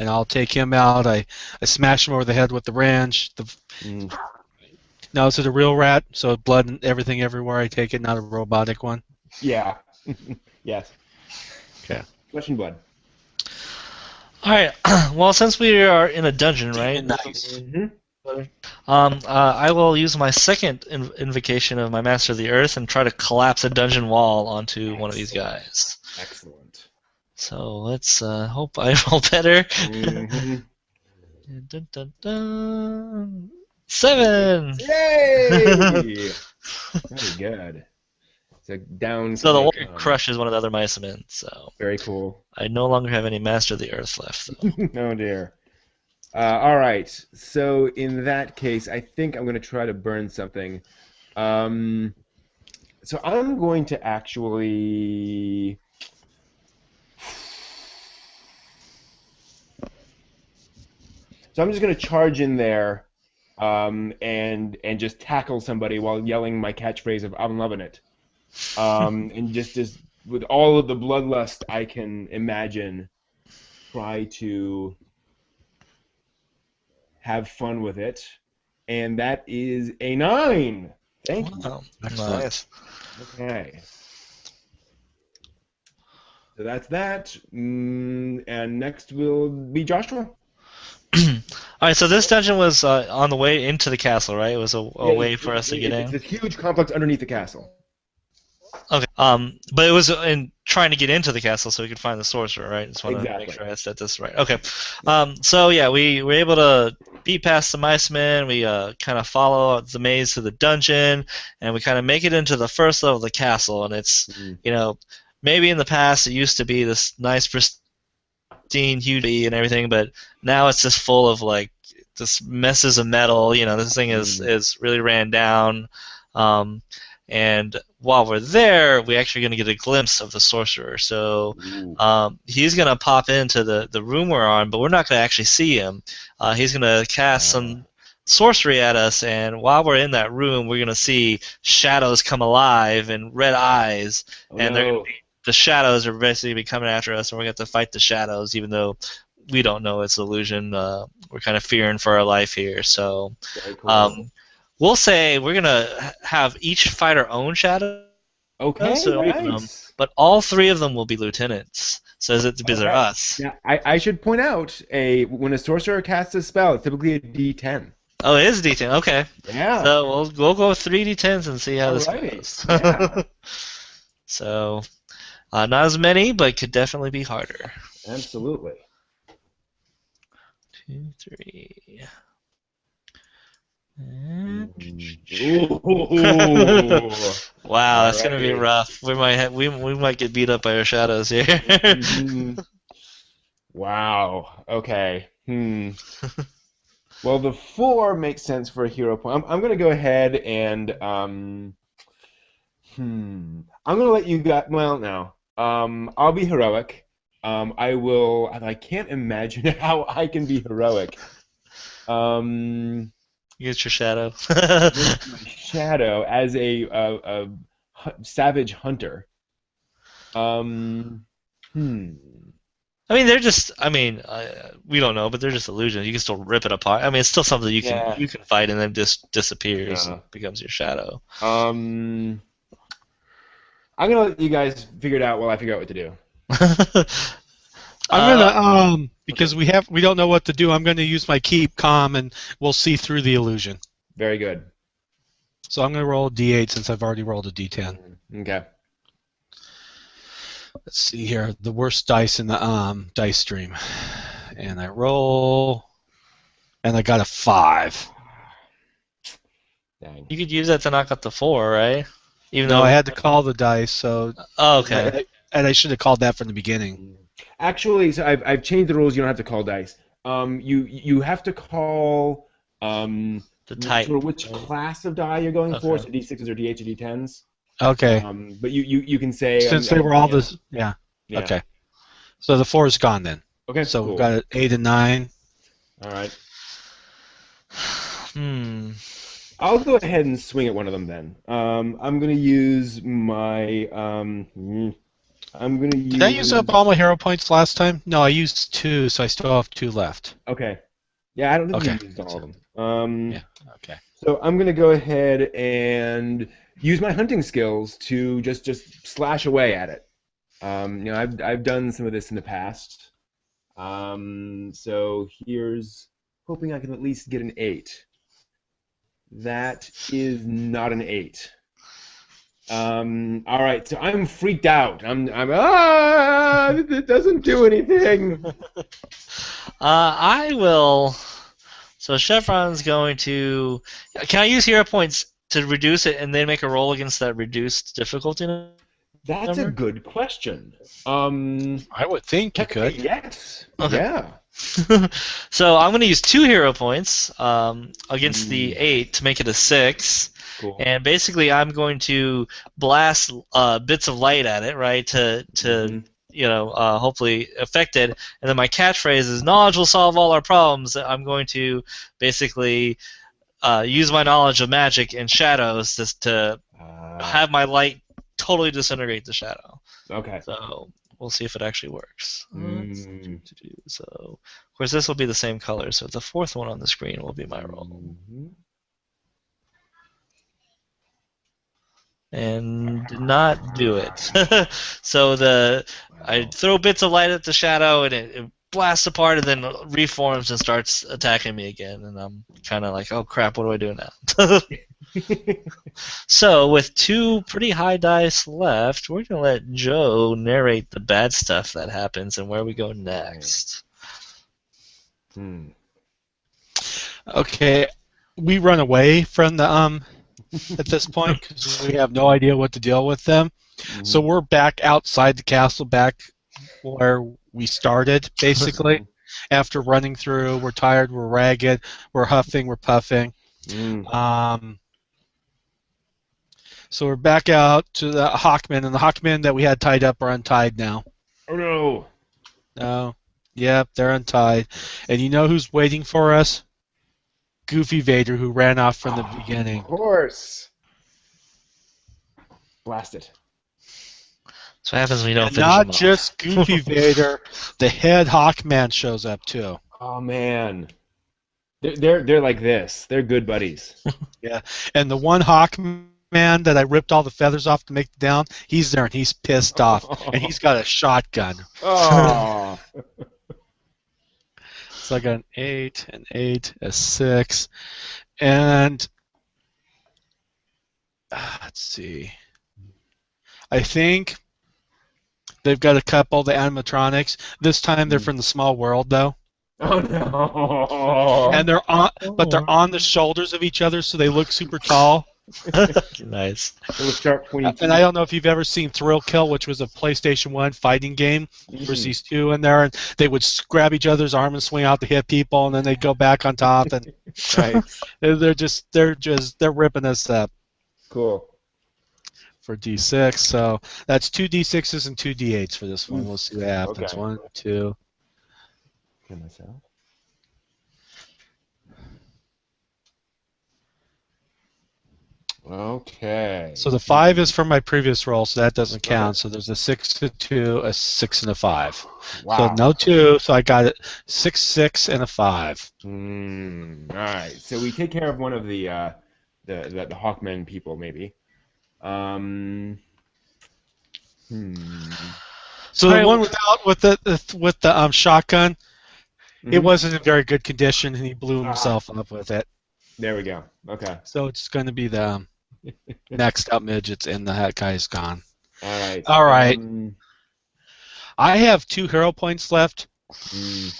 and I'll take him out. I smash him over the head with the wrench. Now, is it a real rat? So blood and everything everywhere I take it, not a robotic one? Yeah. Yes. Okay. Flesh and blood. All right. Well, since we are in a dungeon, right? Nice. I will use my second invocation of my Master of the Earth and try to collapse a dungeon wall onto one of these guys. Excellent. So let's hope I roll better. Dun, dun, dun. 7! Yay! Very good. So down. So the wall crushes one of the other mice I'm in. So very cool. I no longer have any Master of the Earth left, though. Oh dear. All right. So in that case, I think I'm going to try to burn something. So I'm going to actually. So I'm just going to charge in there, and just tackle somebody while yelling my catchphrase of "I'm loving it," and just with all of the bloodlust I can imagine, try to have fun with it, and that is a 9. Thank you. Wow, nice. Okay. So that's that, and next will be Joshua. Alright, so this dungeon was on the way into the castle, right? It was a way for us to get in? It's a huge complex underneath the castle. Okay. But it was in trying to get into the castle so we could find the sorcerer, right? Just want to make sure I said this right. Okay. So yeah, we were able to beat past the mice men. We kind of follow the maze to the dungeon, and we kind of make it into the first level of the castle. And it's, maybe in the past it used to be this nice, pristine, huge and everything, but now it's just full of like just messes of metal. This thing is really ran down. And while we're there, we're actually going to get a glimpse of the sorcerer. So he's going to pop into the room we're on, but we're not going to actually see him. He's going to cast some sorcery at us, and while we're in that room, we're going to see shadows come alive and red eyes, and the shadows are basically be coming after us, and we're going to have to fight the shadows, even though we don't know it's illusion. We're kind of fearing for our life here. So. Very cool. We'll say we're going to have each fight our own shadow. Okay, so nice. But all 3 of them will be lieutenants. So because they're us. Now, I should point out, when a sorcerer casts a spell, it's typically a D10. Oh, it is a D10. Okay. Yeah. So we'll go with 3 D10s and see how this goes. Yeah. So, not as many, but could definitely be harder. Absolutely. 2, 3... Wow, that's gonna be rough. We might get beat up by our shadows here. Wow. Okay. Well, the 4 makes sense for a hero point. I'm gonna go ahead and I'm gonna let you guys. Well, no. I'll be heroic. I will. I can't imagine how I can be heroic. You get your shadow. My shadow as a savage hunter. I mean, they're just. I mean, we don't know, but they're just illusions. You can still rip it apart. I mean, it's still something you can fight, and then just disappears and becomes your shadow. I'm gonna let you guys figure it out while I figure out what to do. I'm gonna because we don't know what to do. I'm gonna use my keep calm, and we'll see through the illusion. Very good. So I'm gonna roll a D8 since I've already rolled a D10. Okay. Let's see here. The worst dice in the dice stream, and I roll, and I got a 5. Dang. You could use that to knock out the 4, right? Even No, though I had to call the dice. So. Oh, okay. And I should have called that from the beginning. Actually, so I've changed the rules. You don't have to call dice. You have to call the type for which class of die you're going for. So D6s or D8s or D10s. Okay. But you can say since they were all this. Yeah. Okay. So the 4 is gone then. Okay. So cool. we've got an 8 and 9. All right. I'll go ahead and swing at one of them then. I'm going to use my I'm gonna use. Did I use up all my hero points last time? No, I used 2, so I still have 2 left. Okay. Yeah, I don't think Okay. you used all of them. Yeah. Okay. So I'm gonna go ahead and use my hunting skills to just slash away at it. I've done some of this in the past. So here's hoping I can at least get an 8. That is not an 8. All right, so I'm freaked out. It doesn't do anything. I will. So Chevron's going to. Can I use hero points to reduce it and then make a roll against that reduced difficulty number? That's a good question. I would think you could. Yes. Okay. Yeah. So I'm going to use 2 hero points against the 8 to make it a 6. Cool. And basically, I'm going to blast bits of light at it, right, to hopefully affect it. And then my catchphrase is "Knowledge will solve all our problems." I'm going to basically use my knowledge of magic and shadows to have my light totally disintegrate the shadow. Okay. So we'll see if it actually works. Mm. So, of course, this will be the same color. So the 4th one on the screen will be my roll. Mm-hmm. And did not do it. So I throw bits of light at the shadow, and it blasts apart, and then reforms and starts attacking me again. And I'm kind of like, oh crap, what do I do now? So with 2 pretty high dice left, we're gonna let Joe narrate the bad stuff that happens and where we go next. Okay, we run away from the at this point because we have no idea what to deal with them. Mm-hmm. So we're back outside the castle, back where we started, basically. After running through, we're tired, we're ragged, we're huffing, we're puffing. So we're back out to the Hawkmen, and the Hawkmen that we had tied up are untied now. Oh no! No. Yep, they're untied. And you know who's waiting for us? Goofy Vader, who ran off from the beginning. Of course. Blast it. So what happens when you don't And finish not them off? just Goofy Vader, the head Hawkman shows up too. Oh man. They're like this. They're good buddies. Yeah. And the one Hawkman that I ripped all the feathers off to make it down, he's there and he's pissed off. And he's got a shotgun. Oh. So I got an 8, an 8, a 6, and let's see. I think they've got a couple of the animatronics. This time they're from the small world, though. Oh no! And they're on the shoulders of each other, so they look super tall. Nice. Sharp 22. And I don't know if you've ever seen Thrill Kill, which was a PlayStation 1 fighting game. There's these 2 in there, and they would grab each other's arm and swing out to hit people, and then they'd go back on top. And they're ripping us up. Cool. For D6, so that's 2 D6s and 2 D8s for this one. We'll see what happens. Okay. 1, 2. Kill myself. Okay. So the 5 is from my previous roll, so that doesn't count. So there's a 6, a 2, a 6, and a 5. Wow. So no 2, so I got it 6, 6, and a 5. All right. So we take care of one of the Hawkmen people, maybe. So the one with the shotgun, it wasn't in very good condition, and he blew himself up with it. There we go. Okay. So it's going to be the next up midgets, and that guy's gone. All right. All right. I have 2 hero points left.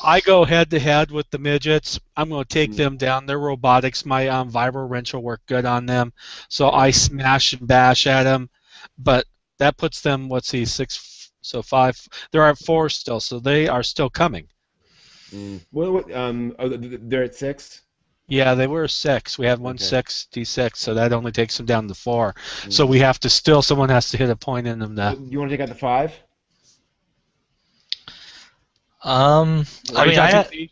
I go head to head with the midgets. I'm going to take them down. They're robotics. My vibro wrench will work good on them. So I smash and bash at them. But that puts them, let's see, 6, so 5. They're at 4 still, so they are still coming. They're at 6? Yeah, they were 6. We have one 6 D6, so that only takes them down to 4. So we have to still, someone has to hit a point in them. You want to take out the 5?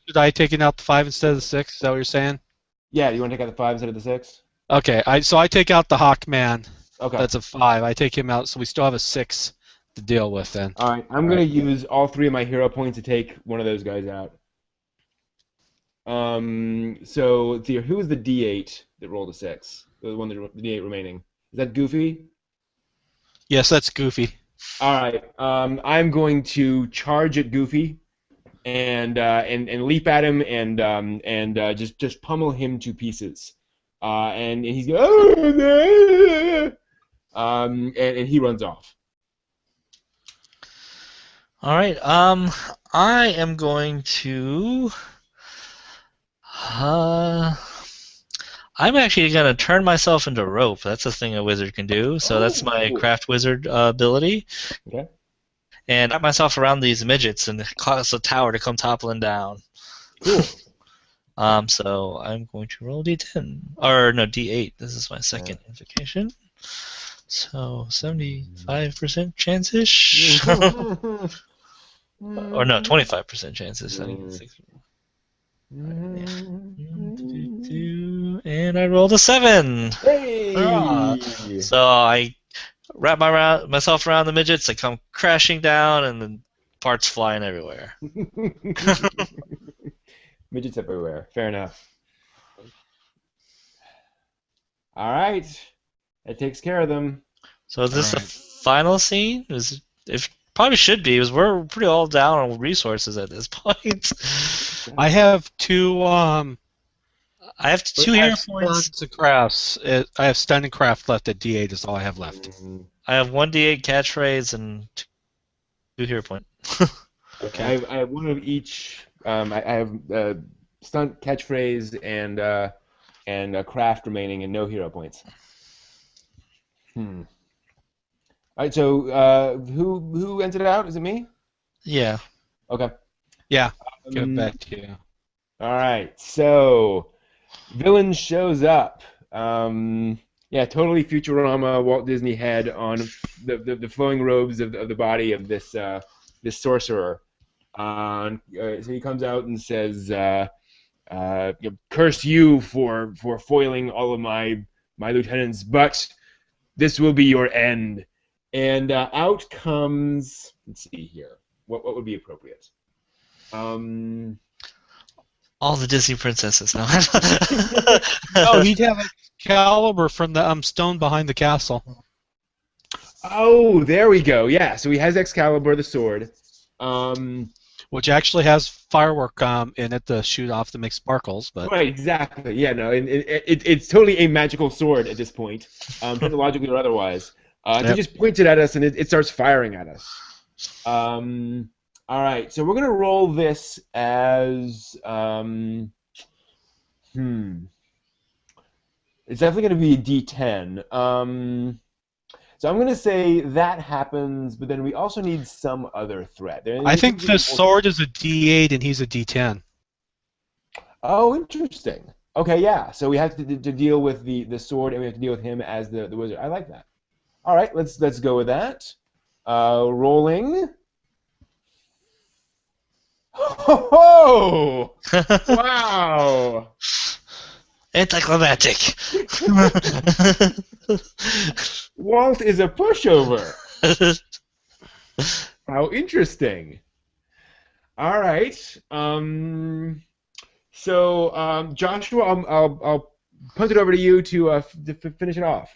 Should I taking out the 5 instead of the 6? Is that what you're saying? Yeah, you want to take out the 5 instead of the 6? Okay, so I take out the Hawkman. Okay. That's a 5. I take him out, so we still have a 6 to deal with then. All right, I'm gonna use all 3 of my hero points to take one of those guys out. So let's see here. Who was the D8 that rolled a 6? The one that the D8 remaining. Is that Goofy? Yes, that's Goofy. All right. I'm going to charge at Goofy, and leap at him and just pummel him to pieces. And he's going, and he runs off. All right. I am going to. I'm actually going to turn myself into rope. That's a thing a wizard can do. So that's my cool. craft wizard ability. Okay. And wrap myself around these midgets and cause a tower to come toppling down. Cool. So I'm going to roll D10. Or no, D8. This is my second invocation. So 75% chance-ish. Or no, 25% chances. I think 6. And I rolled a 7. Hey! So I wrap myself around the midgets. I come crashing down, and then parts flying everywhere. Midgets everywhere. Fair enough. All right. That takes care of them. So is this the final scene? It probably should be, because we're pretty all down on resources at this point. I have 2. I have 2 hero points. I have stun and craft left at D8 is all I have left. I have 1 D8 catchphrase and 2 hero points. Okay. I have 1 of each. I have stunt, catchphrase, and craft remaining, and no hero points. All right. So who entered out? Is it me? Yeah. Okay. Yeah. Give it back to you. All right. So villain shows up. Yeah, totally Futurama Walt Disney head on the flowing robes of the body of this sorcerer. So he comes out and says, "Curse you for foiling all of my lieutenants, but this will be your end." And out comes, let's see here, what would be appropriate? All the Disney princesses. No. Oh, he'd have Excalibur from the stone behind the castle. Oh, there we go. Yeah, so he has Excalibur, the sword. Which actually has firework in it to shoot off to make sparkles, but Right, exactly. Yeah, no, it's totally a magical sword at this point, technologically or otherwise. He just points it at us and it starts firing at us. All right, so we're gonna roll this as It's definitely gonna be a D10. So I'm gonna say that happens, but then we also need some other threat. I think the sword is a D8 and he's a D10. Oh, interesting. Okay, yeah. So we have to deal with the sword, and we have to deal with him as the wizard. I like that. All right, let's go with that. Rolling. Oh! Wow! Anticlimactic. Walt is a pushover. How interesting. All right. So Joshua, I'll punt it over to you to finish it off.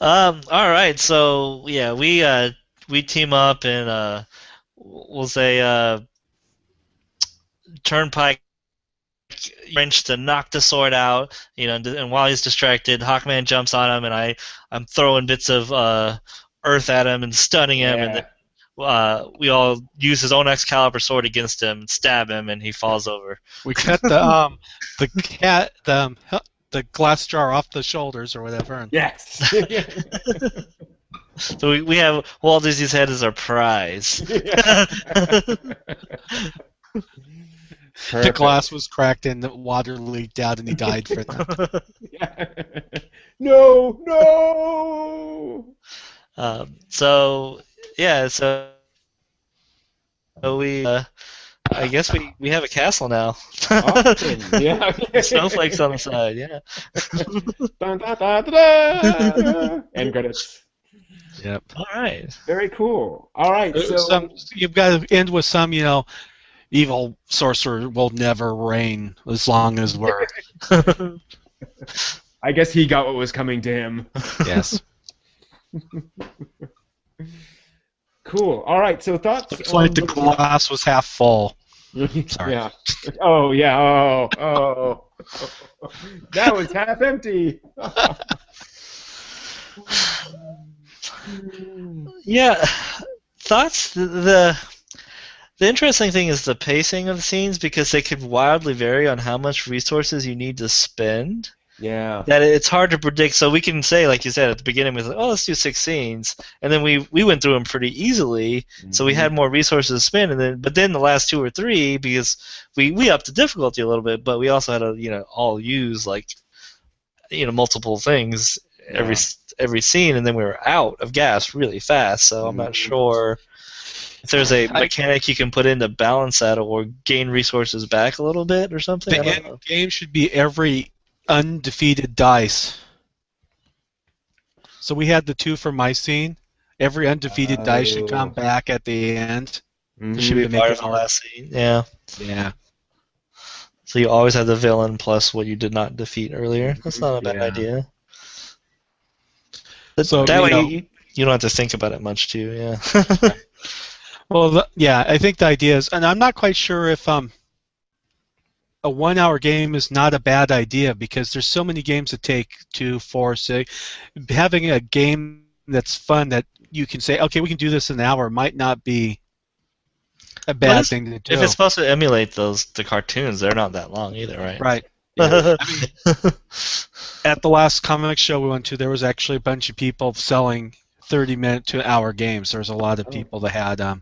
All right. So yeah, we team up and we'll say Turnpike wrench to knock the sword out, and while he's distracted, Hawkman jumps on him, and I'm throwing bits of earth at him and stunning him, and then we all use his own Excalibur sword against him and stab him, and he falls over. We cut the glass jar off the shoulders or whatever. And Yes. So we have Walt Disney's head as our prize. The glass was cracked and the water leaked out and he died for that. No. So we I guess we have a castle now. Awesome. Yeah. Snowflakes on the side, yeah. Dun, dun, dun, dun, dun. End credits. Yep. All right. Very cool. All right, so You've got to end with some, evil sorcerer will never reign as long as we're. I guess he got what was coming to him. Yes. Cool. All right, so thoughts Looks like on the glass was half full. Sorry. Yeah. Oh, yeah. Oh. That was half empty. Yeah. Thoughts? The interesting thing is the pacing of the scenes because they could wildly vary on how much resources you need to spend. Yeah. That it's hard to predict. So we can say, like you said at the beginning, we was like, oh, let's do 6 scenes, and then we went through them pretty easily. So we had more resources to spend, but then the last 2 or 3, because we upped the difficulty a little bit, but we also had to all use multiple things every scene, and then we were out of gas really fast. So I'm not sure if there's a mechanic you can put in to balance that or gain resources back a little bit or something. The end game should be every undefeated dice. So we had the 2 for my scene. Every undefeated dice should come back at the end. It should be part of the last scene. Yeah. Yeah. So you always have the villain plus what you did not defeat earlier. That's not a bad idea. But So that way you don't have to think about it much too. Yeah. Well, I think the idea is, and I'm not quite sure if a 1-hour game is not a bad idea because there's so many games that take 2, 4, 6. Having a game that's fun that you can say, okay, we can do this in an hour might not be a bad thing to do. If it's supposed to emulate the cartoons, they're not that long either, right? Right. Yeah. At the last comic show we went to, there was actually a bunch of people selling 30-minute to an hour games. There was a lot of people that had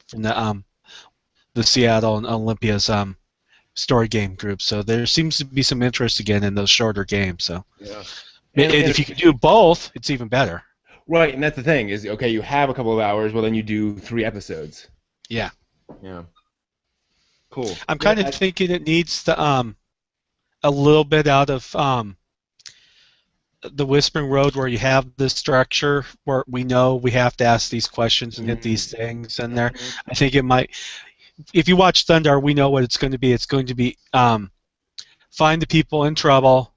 from the Seattle and Olympia's story game group. So there seems to be some interest again in those shorter games. So and if you can do both, it's even better. Right, and that's the thing is, okay, you have a couple of hours, well then you do 3 episodes. Yeah. Yeah. Cool. I'm kind of thinking it needs the a little bit out of the Whispering Road where you have the structure where we know we have to ask these questions and hit these things in there. I think it might. If you watch Thunder, we know what it's going to be. It's going to be find the people in trouble,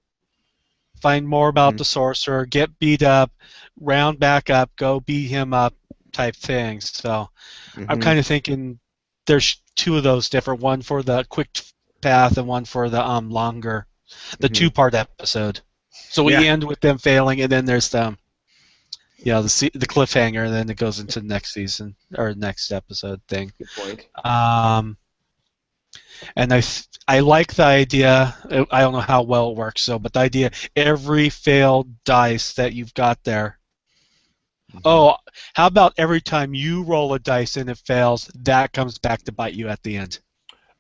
find more about the sorcerer, get beat up, round back up, go beat him up type things. So I'm kind of thinking there's 2 of those different, one for the quick path and one for the longer, the 2-part episode. So we end with them failing, and then there's the cliffhanger, and then it goes into the next season or next episode thing. Good point. And I like the idea. I don't know how well it works, but the idea every failed dice that you've got there. Oh, how about every time you roll a dice and it fails, that comes back to bite you at the end?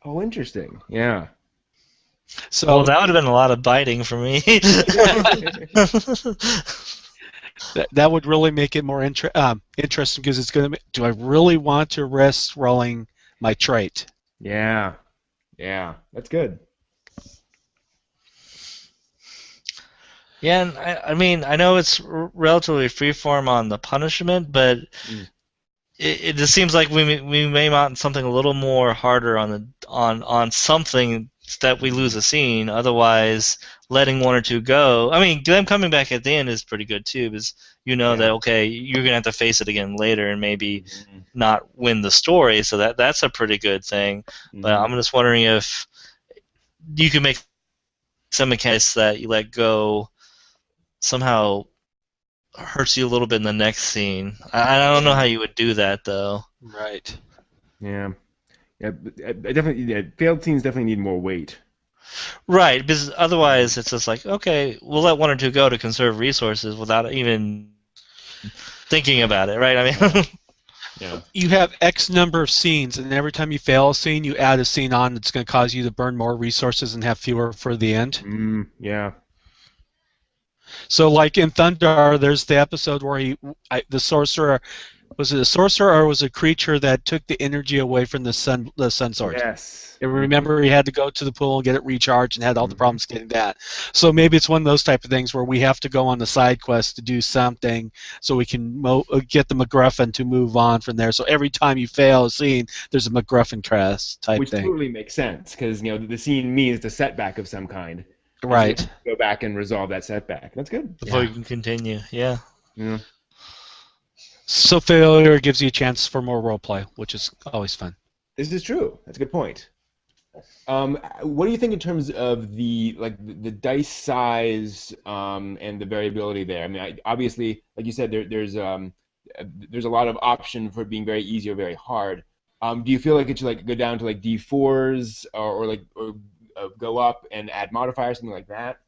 Oh, interesting. Yeah. So that would have been a lot of biting for me. That would really make it more interesting because it's going to. Do I really want to risk rolling my trait? Yeah, that's good. Yeah, and I mean, I know it's relatively freeform on the punishment, but it just seems like we may want something a little more harder on something that we lose a scene. Otherwise, letting 1 or 2 go. I mean, them coming back at the end is pretty good too, because that okay, you're gonna have to face it again later and maybe not win the story. So that's a pretty good thing. But I'm just wondering if you can make some mechanics that you let go somehow hurts you a little bit in the next scene. I don't know how you would do that though. Right. Yeah. Yeah, failed scenes definitely need more weight. Right, because otherwise it's just like, okay, we'll let 1 or 2 go to conserve resources without even thinking about it, right? I mean, you have X number of scenes, and every time you fail a scene, you add a scene on that's going to cause you to burn more resources and have fewer for the end. Yeah. So, like in Thunder, there's the episode where the sorcerer was it a sorcerer or was it a creature that took the energy away from the sun sword? Yes. And remember, he had to go to the pool and get it recharged, and had all the problems getting that. So maybe it's one of those type of things where we have to go on the side quest to do something, so we can get the MacGuffin to move on from there. So every time you fail a scene, there's a MacGuffin crest type Which thing. totally makes sense, because the scene means a setback of some kind. Right. So you go back and resolve that setback. That's good. Before you can continue, yeah. Yeah. So failure gives you a chance for more roleplay, which is always fun. This is true. That's a good point. What do you think in terms of the dice size and the variability there? I mean, obviously, like you said, there's a lot of option for it being very easy or very hard. Do you feel like it should go down to D4s or go up and add modifiers, something like that?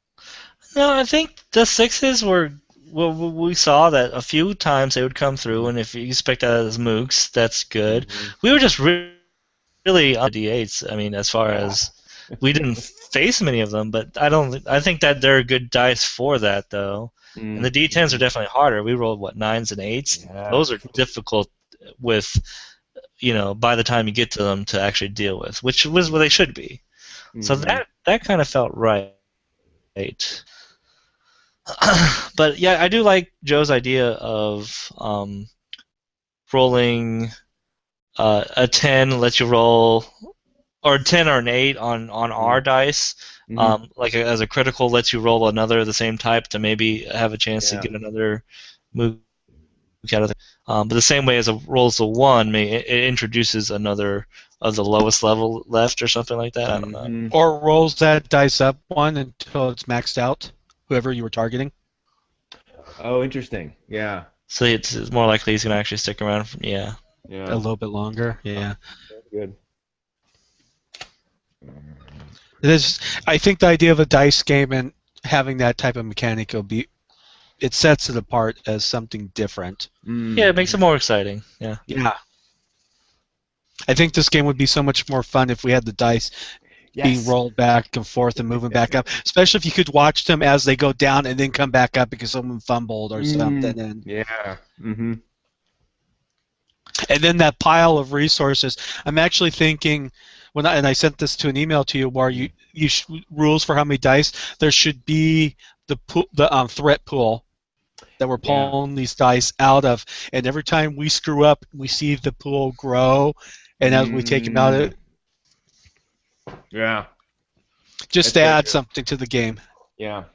No, I think the sixes were. Well, we saw that a few times they would come through, and if you expect that as mooks, that's good. We were just really on the D8s. I mean, as far as we didn't face many of them, but I think that they're good dice for that though. And the D10s are definitely harder. We rolled 9s and 8s. Yeah. Those are difficult with by the time you get to them to actually deal with, which was what they should be. So that kind of felt right. But yeah, I do like Joe's idea of rolling a 10 lets you roll, or a 10 or an 8 on our dice, as a critical lets you roll another of the same type to maybe have a chance to get another move out of it. But the same way as a rolls a 1, it introduces another of the lowest level left or something like that. I don't know. Or rolls that dice up 1 until it's maxed out, whoever you were targeting. Oh, interesting. Yeah. So it's more likely he's going to actually stick around. Yeah. A little bit longer. Yeah. Good. I think the idea of a dice game and having that type of mechanic it sets it apart as something different. Yeah, it makes it more exciting. Yeah. Yeah. I think this game would be so much more fun if we had the dice being rolled back and forth and moving back up, especially if you could watch them as they go down and then come back up because someone fumbled or something. And Mm-hmm. And then that pile of resources. I'm actually thinking, and I sent this to an email to you, where you rules for how many dice there should be, the threat pool that we're pulling these dice out of, and every time we screw up, we see the pool grow, and as we take them out, just to add something to the game. Yeah.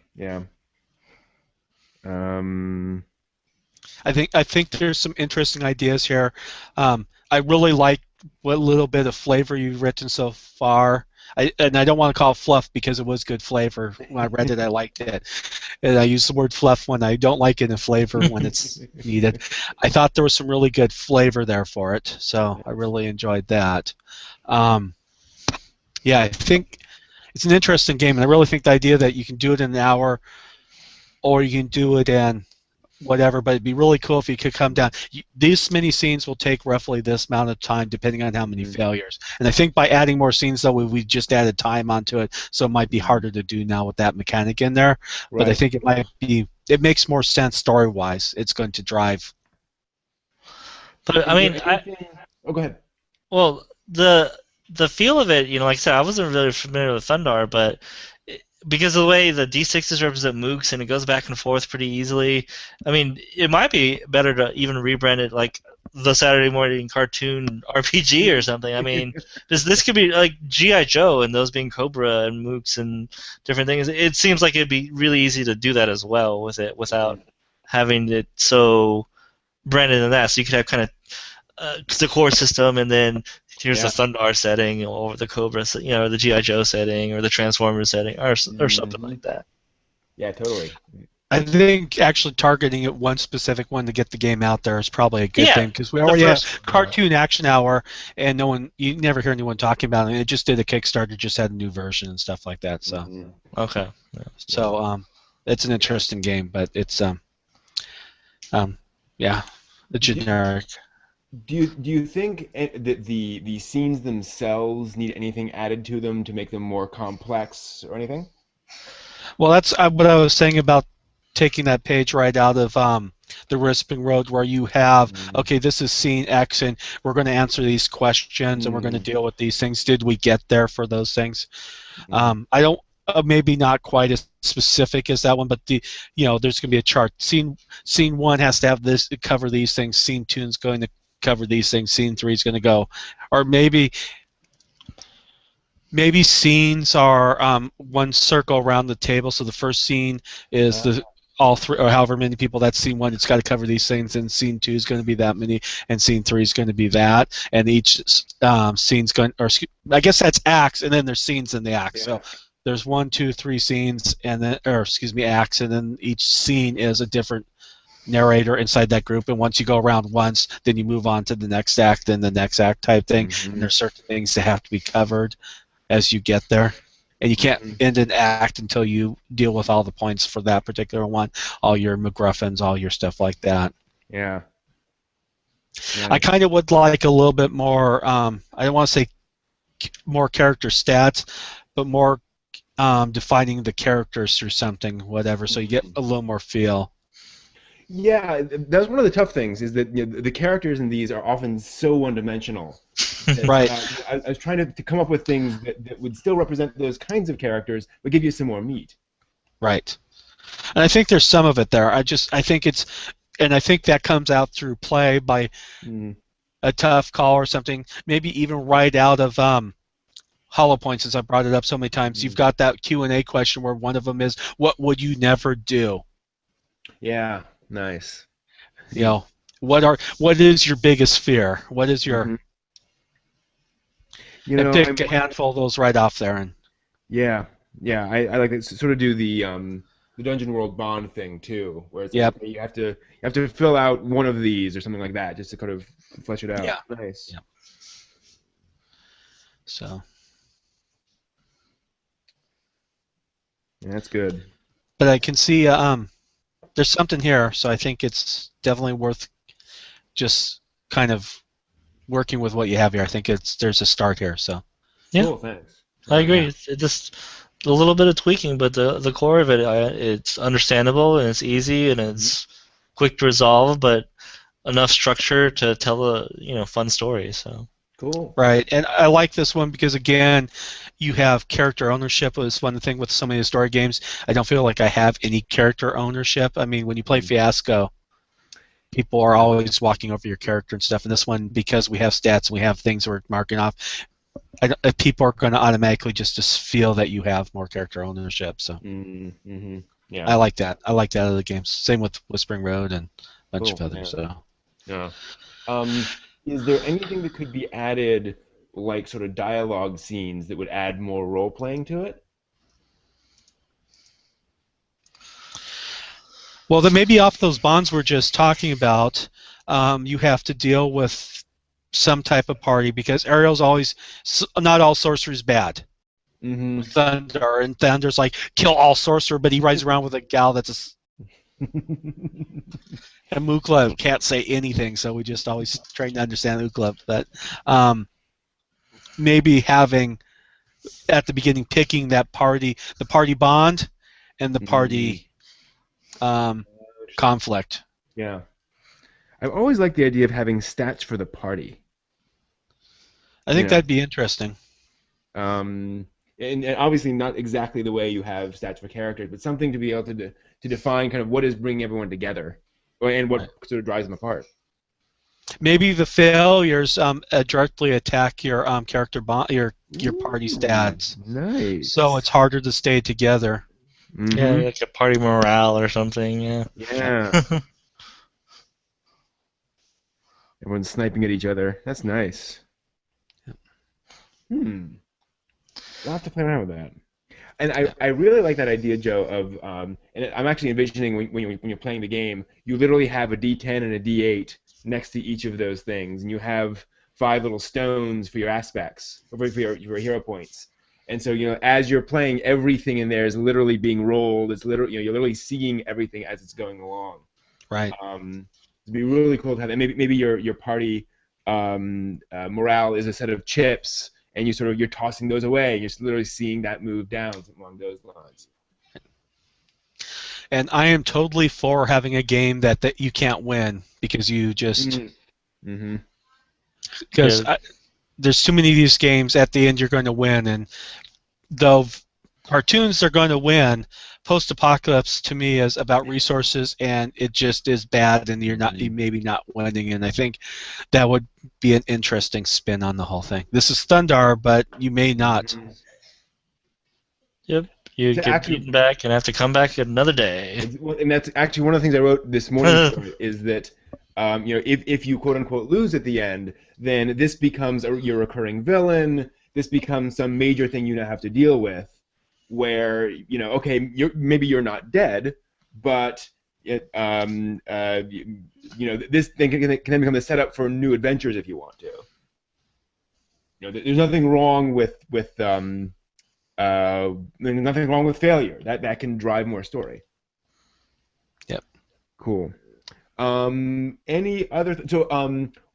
I think there's some interesting ideas here. I really like what little bit of flavor you've written so far. And I don't want to call it fluff because it was good flavor. When I read it, I liked it. And I use the word fluff when I don't like it in flavor when it's needed. I thought there was some really good flavor there for it, so I really enjoyed that. I think it's an interesting game, and I really think the idea that you can do it in an hour or you can do it in whatever, but it'd be really cool if you could come down. These many scenes will take roughly this amount of time depending on how many failures. And I think by adding more scenes, though, we just added time onto it, so it might be harder to do now with that mechanic in there. Right. But I think it makes more sense story-wise. It's going to drive. But, I mean, go ahead. Well, the feel of it, like I said, I wasn't really familiar with Thundar, but because of the way the D6s represent mooks and it goes back and forth pretty easily, I mean, it might be better to even rebrand it like the Saturday morning cartoon RPG or something. I mean, this could be like G.I. Joe and those being Cobra and mooks and different things. It seems like it'd be really easy to do that as well with it without having it so branded in that. So you could have kind of the core system, and then here's the Thundar setting, or the Cobra, the G.I. Joe setting, or the Transformers setting, or something like that. Yeah, totally. I think actually targeting it one specific one to get the game out there is probably a good thing, because we already have Cartoon Action Hour, and you never hear anyone talking about it. It just did a Kickstarter, just had a new version and stuff like that. So okay, so it's an interesting game, but it's the generic. Do you think that the scenes themselves need anything added to them to make them more complex or anything? Well, that's what I was saying about taking that page right out of the Whispering Road, where you have, Mm. okay, this is scene X, and we're going to answer these questions, and we're going to Mm. deal with these things. Did we get there for those things? Mm. I don't, maybe not quite as specific as that one, but there's going to be a chart. Scene one has to have this, cover these things. Scene two is going to cover these things. Scene three is going to go, or maybe scenes are one circle around the table. So the first scene is the all three, or however many people. That's scene one. It's got to cover these things, and scene two is going to be that many, and scene three is going to be that, and each scene's going, or I guess that's acts, and then there's scenes in the acts. Yeah. So there's 1, 2, 3 scenes, and then, or excuse me, acts, and then each scene is a different narrator inside that group. And once you go around once, then you move on to the next act, then the next act type thing. Mhm. And there's certain things that have to be covered as you get there, and you can't end an act until you deal with all the points for that particular one, all your MacGuffins, all your stuff like that. Yeah. I kind of would like a little bit more, I don't want to say more character stats, but more defining the characters through something, whatever, so you get a little more feel. Yeah, that's one of the tough things, is that the characters in these are often so one-dimensional. Right. I was trying to come up with things that would still represent those kinds of characters, but give you some more meat. Right. And I think there's some of it there. I think it's, and I think that comes out through play by a tough call or something, maybe even right out of Hollow Point, since I brought it up so many times. You've got that Q&A question where one of them is, what would you never do? Yeah, nice. You know, what is your biggest fear? What is your... And pick a handful of those right off there. And yeah, I like to sort of do the Dungeon World Bond thing too, where it's like, okay, you have to fill out one of these or something like that, just to kind of flesh it out. Yeah. Nice. Yeah. So. Yeah, that's good. But I can see there's something here, so I think it's definitely worth just kind of working with what you have here. I think there's a start here. So. Yeah. Cool, thanks. I agree. It's just a little bit of tweaking, but the core of it, it's understandable and it's easy and it's quick to resolve, but enough structure to tell a fun story. So. Cool. Right, and I like this one because, again, you have character ownership. It's one thing with so many story games. I don't feel like I have any character ownership. I mean, when you play Fiasco, people are always walking over your character and stuff. And this one, because we have stats and we have things we're marking off, people are going to automatically just feel that you have more character ownership. So yeah, I like that. I like that out of the games. Same with Whispering Road and a bunch of others. Yeah. Is there anything that could be added, like sort of dialogue scenes, that would add more role playing to it? Well, then maybe off those bonds we're just talking about, you have to deal with some type of party, because Ariel's always, not all sorcery is bad. Thunder, and Thunder's like, kill all sorcerer, but he rides around with a gal that's and Mukla can't say anything, so we just always trying to understand Mukla. But maybe having at the beginning picking that party, the party bond, and the party conflict. Yeah, I've always liked the idea of having stats for the party. I think that'd be interesting. And obviously not exactly the way you have stats for characters, but something to be able to define kind of what is bringing everyone together, and what sort of drives them apart. Maybe the failures directly attack your character bond, your party stats. Nice. So it's harder to stay together. Yeah, like a party morale or something. Yeah. Yeah. Everyone's sniping at each other. That's nice. I'll have to play around with that. And I really like that idea, Joe, of and I'm actually envisioning when you're playing the game, you literally have a D10 and a D8 next to each of those things, and you have 5 little stones for your aspects, or for your hero points. And so, as you're playing, everything in there is literally being rolled. It's literally, you're literally seeing everything as it's going along. Right. It'd be really cool to have that. Maybe your party morale is a set of chips, and you're tossing those away. You're just literally seeing that move down, something along those lines. And I am totally for having a game that you can't win because you just Mm-hmm. because there's too many of these games at the end you're going to win, and though cartoons are going to win, post-apocalypse to me is about resources, and it just is bad, and you're maybe not winning. And I think that would be an interesting spin on the whole thing. This is Thundar, but you may not. Yep. You So get actually, beaten back and have to come back another day. and that's actually one of the things I wrote this morning for it, is that if you quote unquote lose at the end, then this becomes your recurring villain. This becomes some major thing you now have to deal with, where okay, maybe you're not dead, but it this thing can then become the setup for new adventures if you want to. There's nothing wrong with nothing wrong with failure. That can drive more story. Yep. Cool. Any other?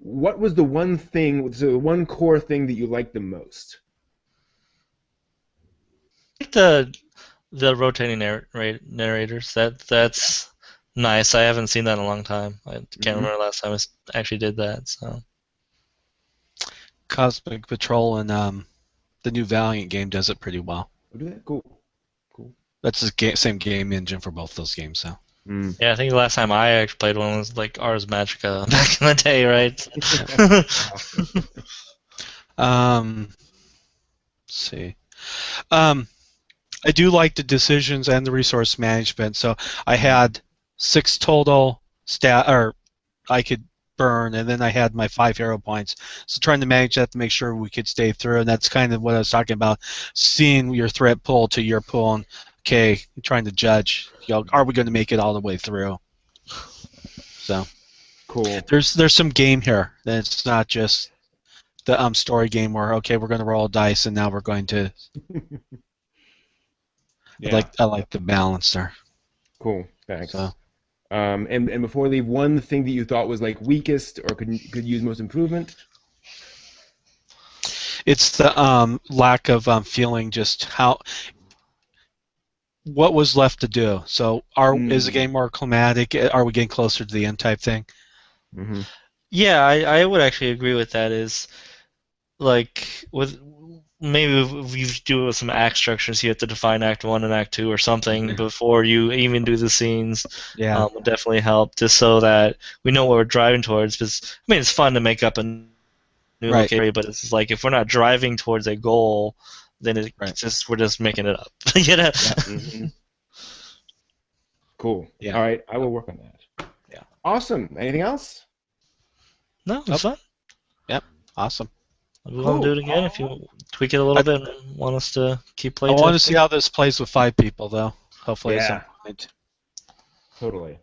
What was the one thing? So one core thing that you liked the most? The rotating narrators. That's nice. I haven't seen that in a long time. I can't remember the last time I actually did that. So. Cosmic Patrol and the new Valiant game does it pretty well. Do that? Cool. That's the same game engine for both those games, so. Yeah, I think the last time I actually played one was like Ars Magica back in the day, right? Let's see. I do like the decisions and the resource management. So I had 6 total I could burn, and then I had my 5 hero points. So trying to manage that to make sure we could stay through, and that's kind of what I was talking about, seeing your threat pool to your pool, and okay, trying to judge, are we going to make it all the way through? So cool. There's some game here. It's not just the story game where okay, we're going to roll dice and now we're going to. Yeah. I like the balance there. Cool. Thanks. So. And before we leave, one thing that you thought was like weakest or could use most improvement? It's the lack of feeling just what was left to do. So is the game more climatic? Are we getting closer to the end type thing? Mm-hmm. Yeah, I would actually agree with that. Is like with maybe if you do it with some act structures, you have to define Act 1 and Act 2 or something before you even do the scenes. Yeah, would definitely help, just so that we know what we're driving towards. Because I mean, it's fun to make up a new location, but it's like if we're not driving towards a goal, then we're just making it up. You know? Yeah. Mm-hmm. Cool. Yeah. All right, I will work on that. Yeah. Awesome. Anything else? No, it's fun. Yep. Awesome. We want to do it again if you tweak it a little bit and want us to keep playing. I want to see how this plays with 5 people, though. Hopefully at some point. Totally.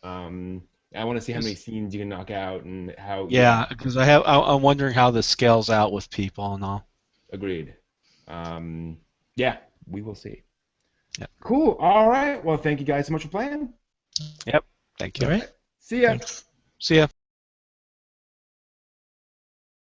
I want to see how many scenes you can knock out and how. Yeah, because I'm wondering how this scales out with people and all. Agreed. Yeah, we will see. Yep. Cool. All right. Well, thank you guys so much for playing. Yep. Thank you. All right. See ya. Thanks. See ya.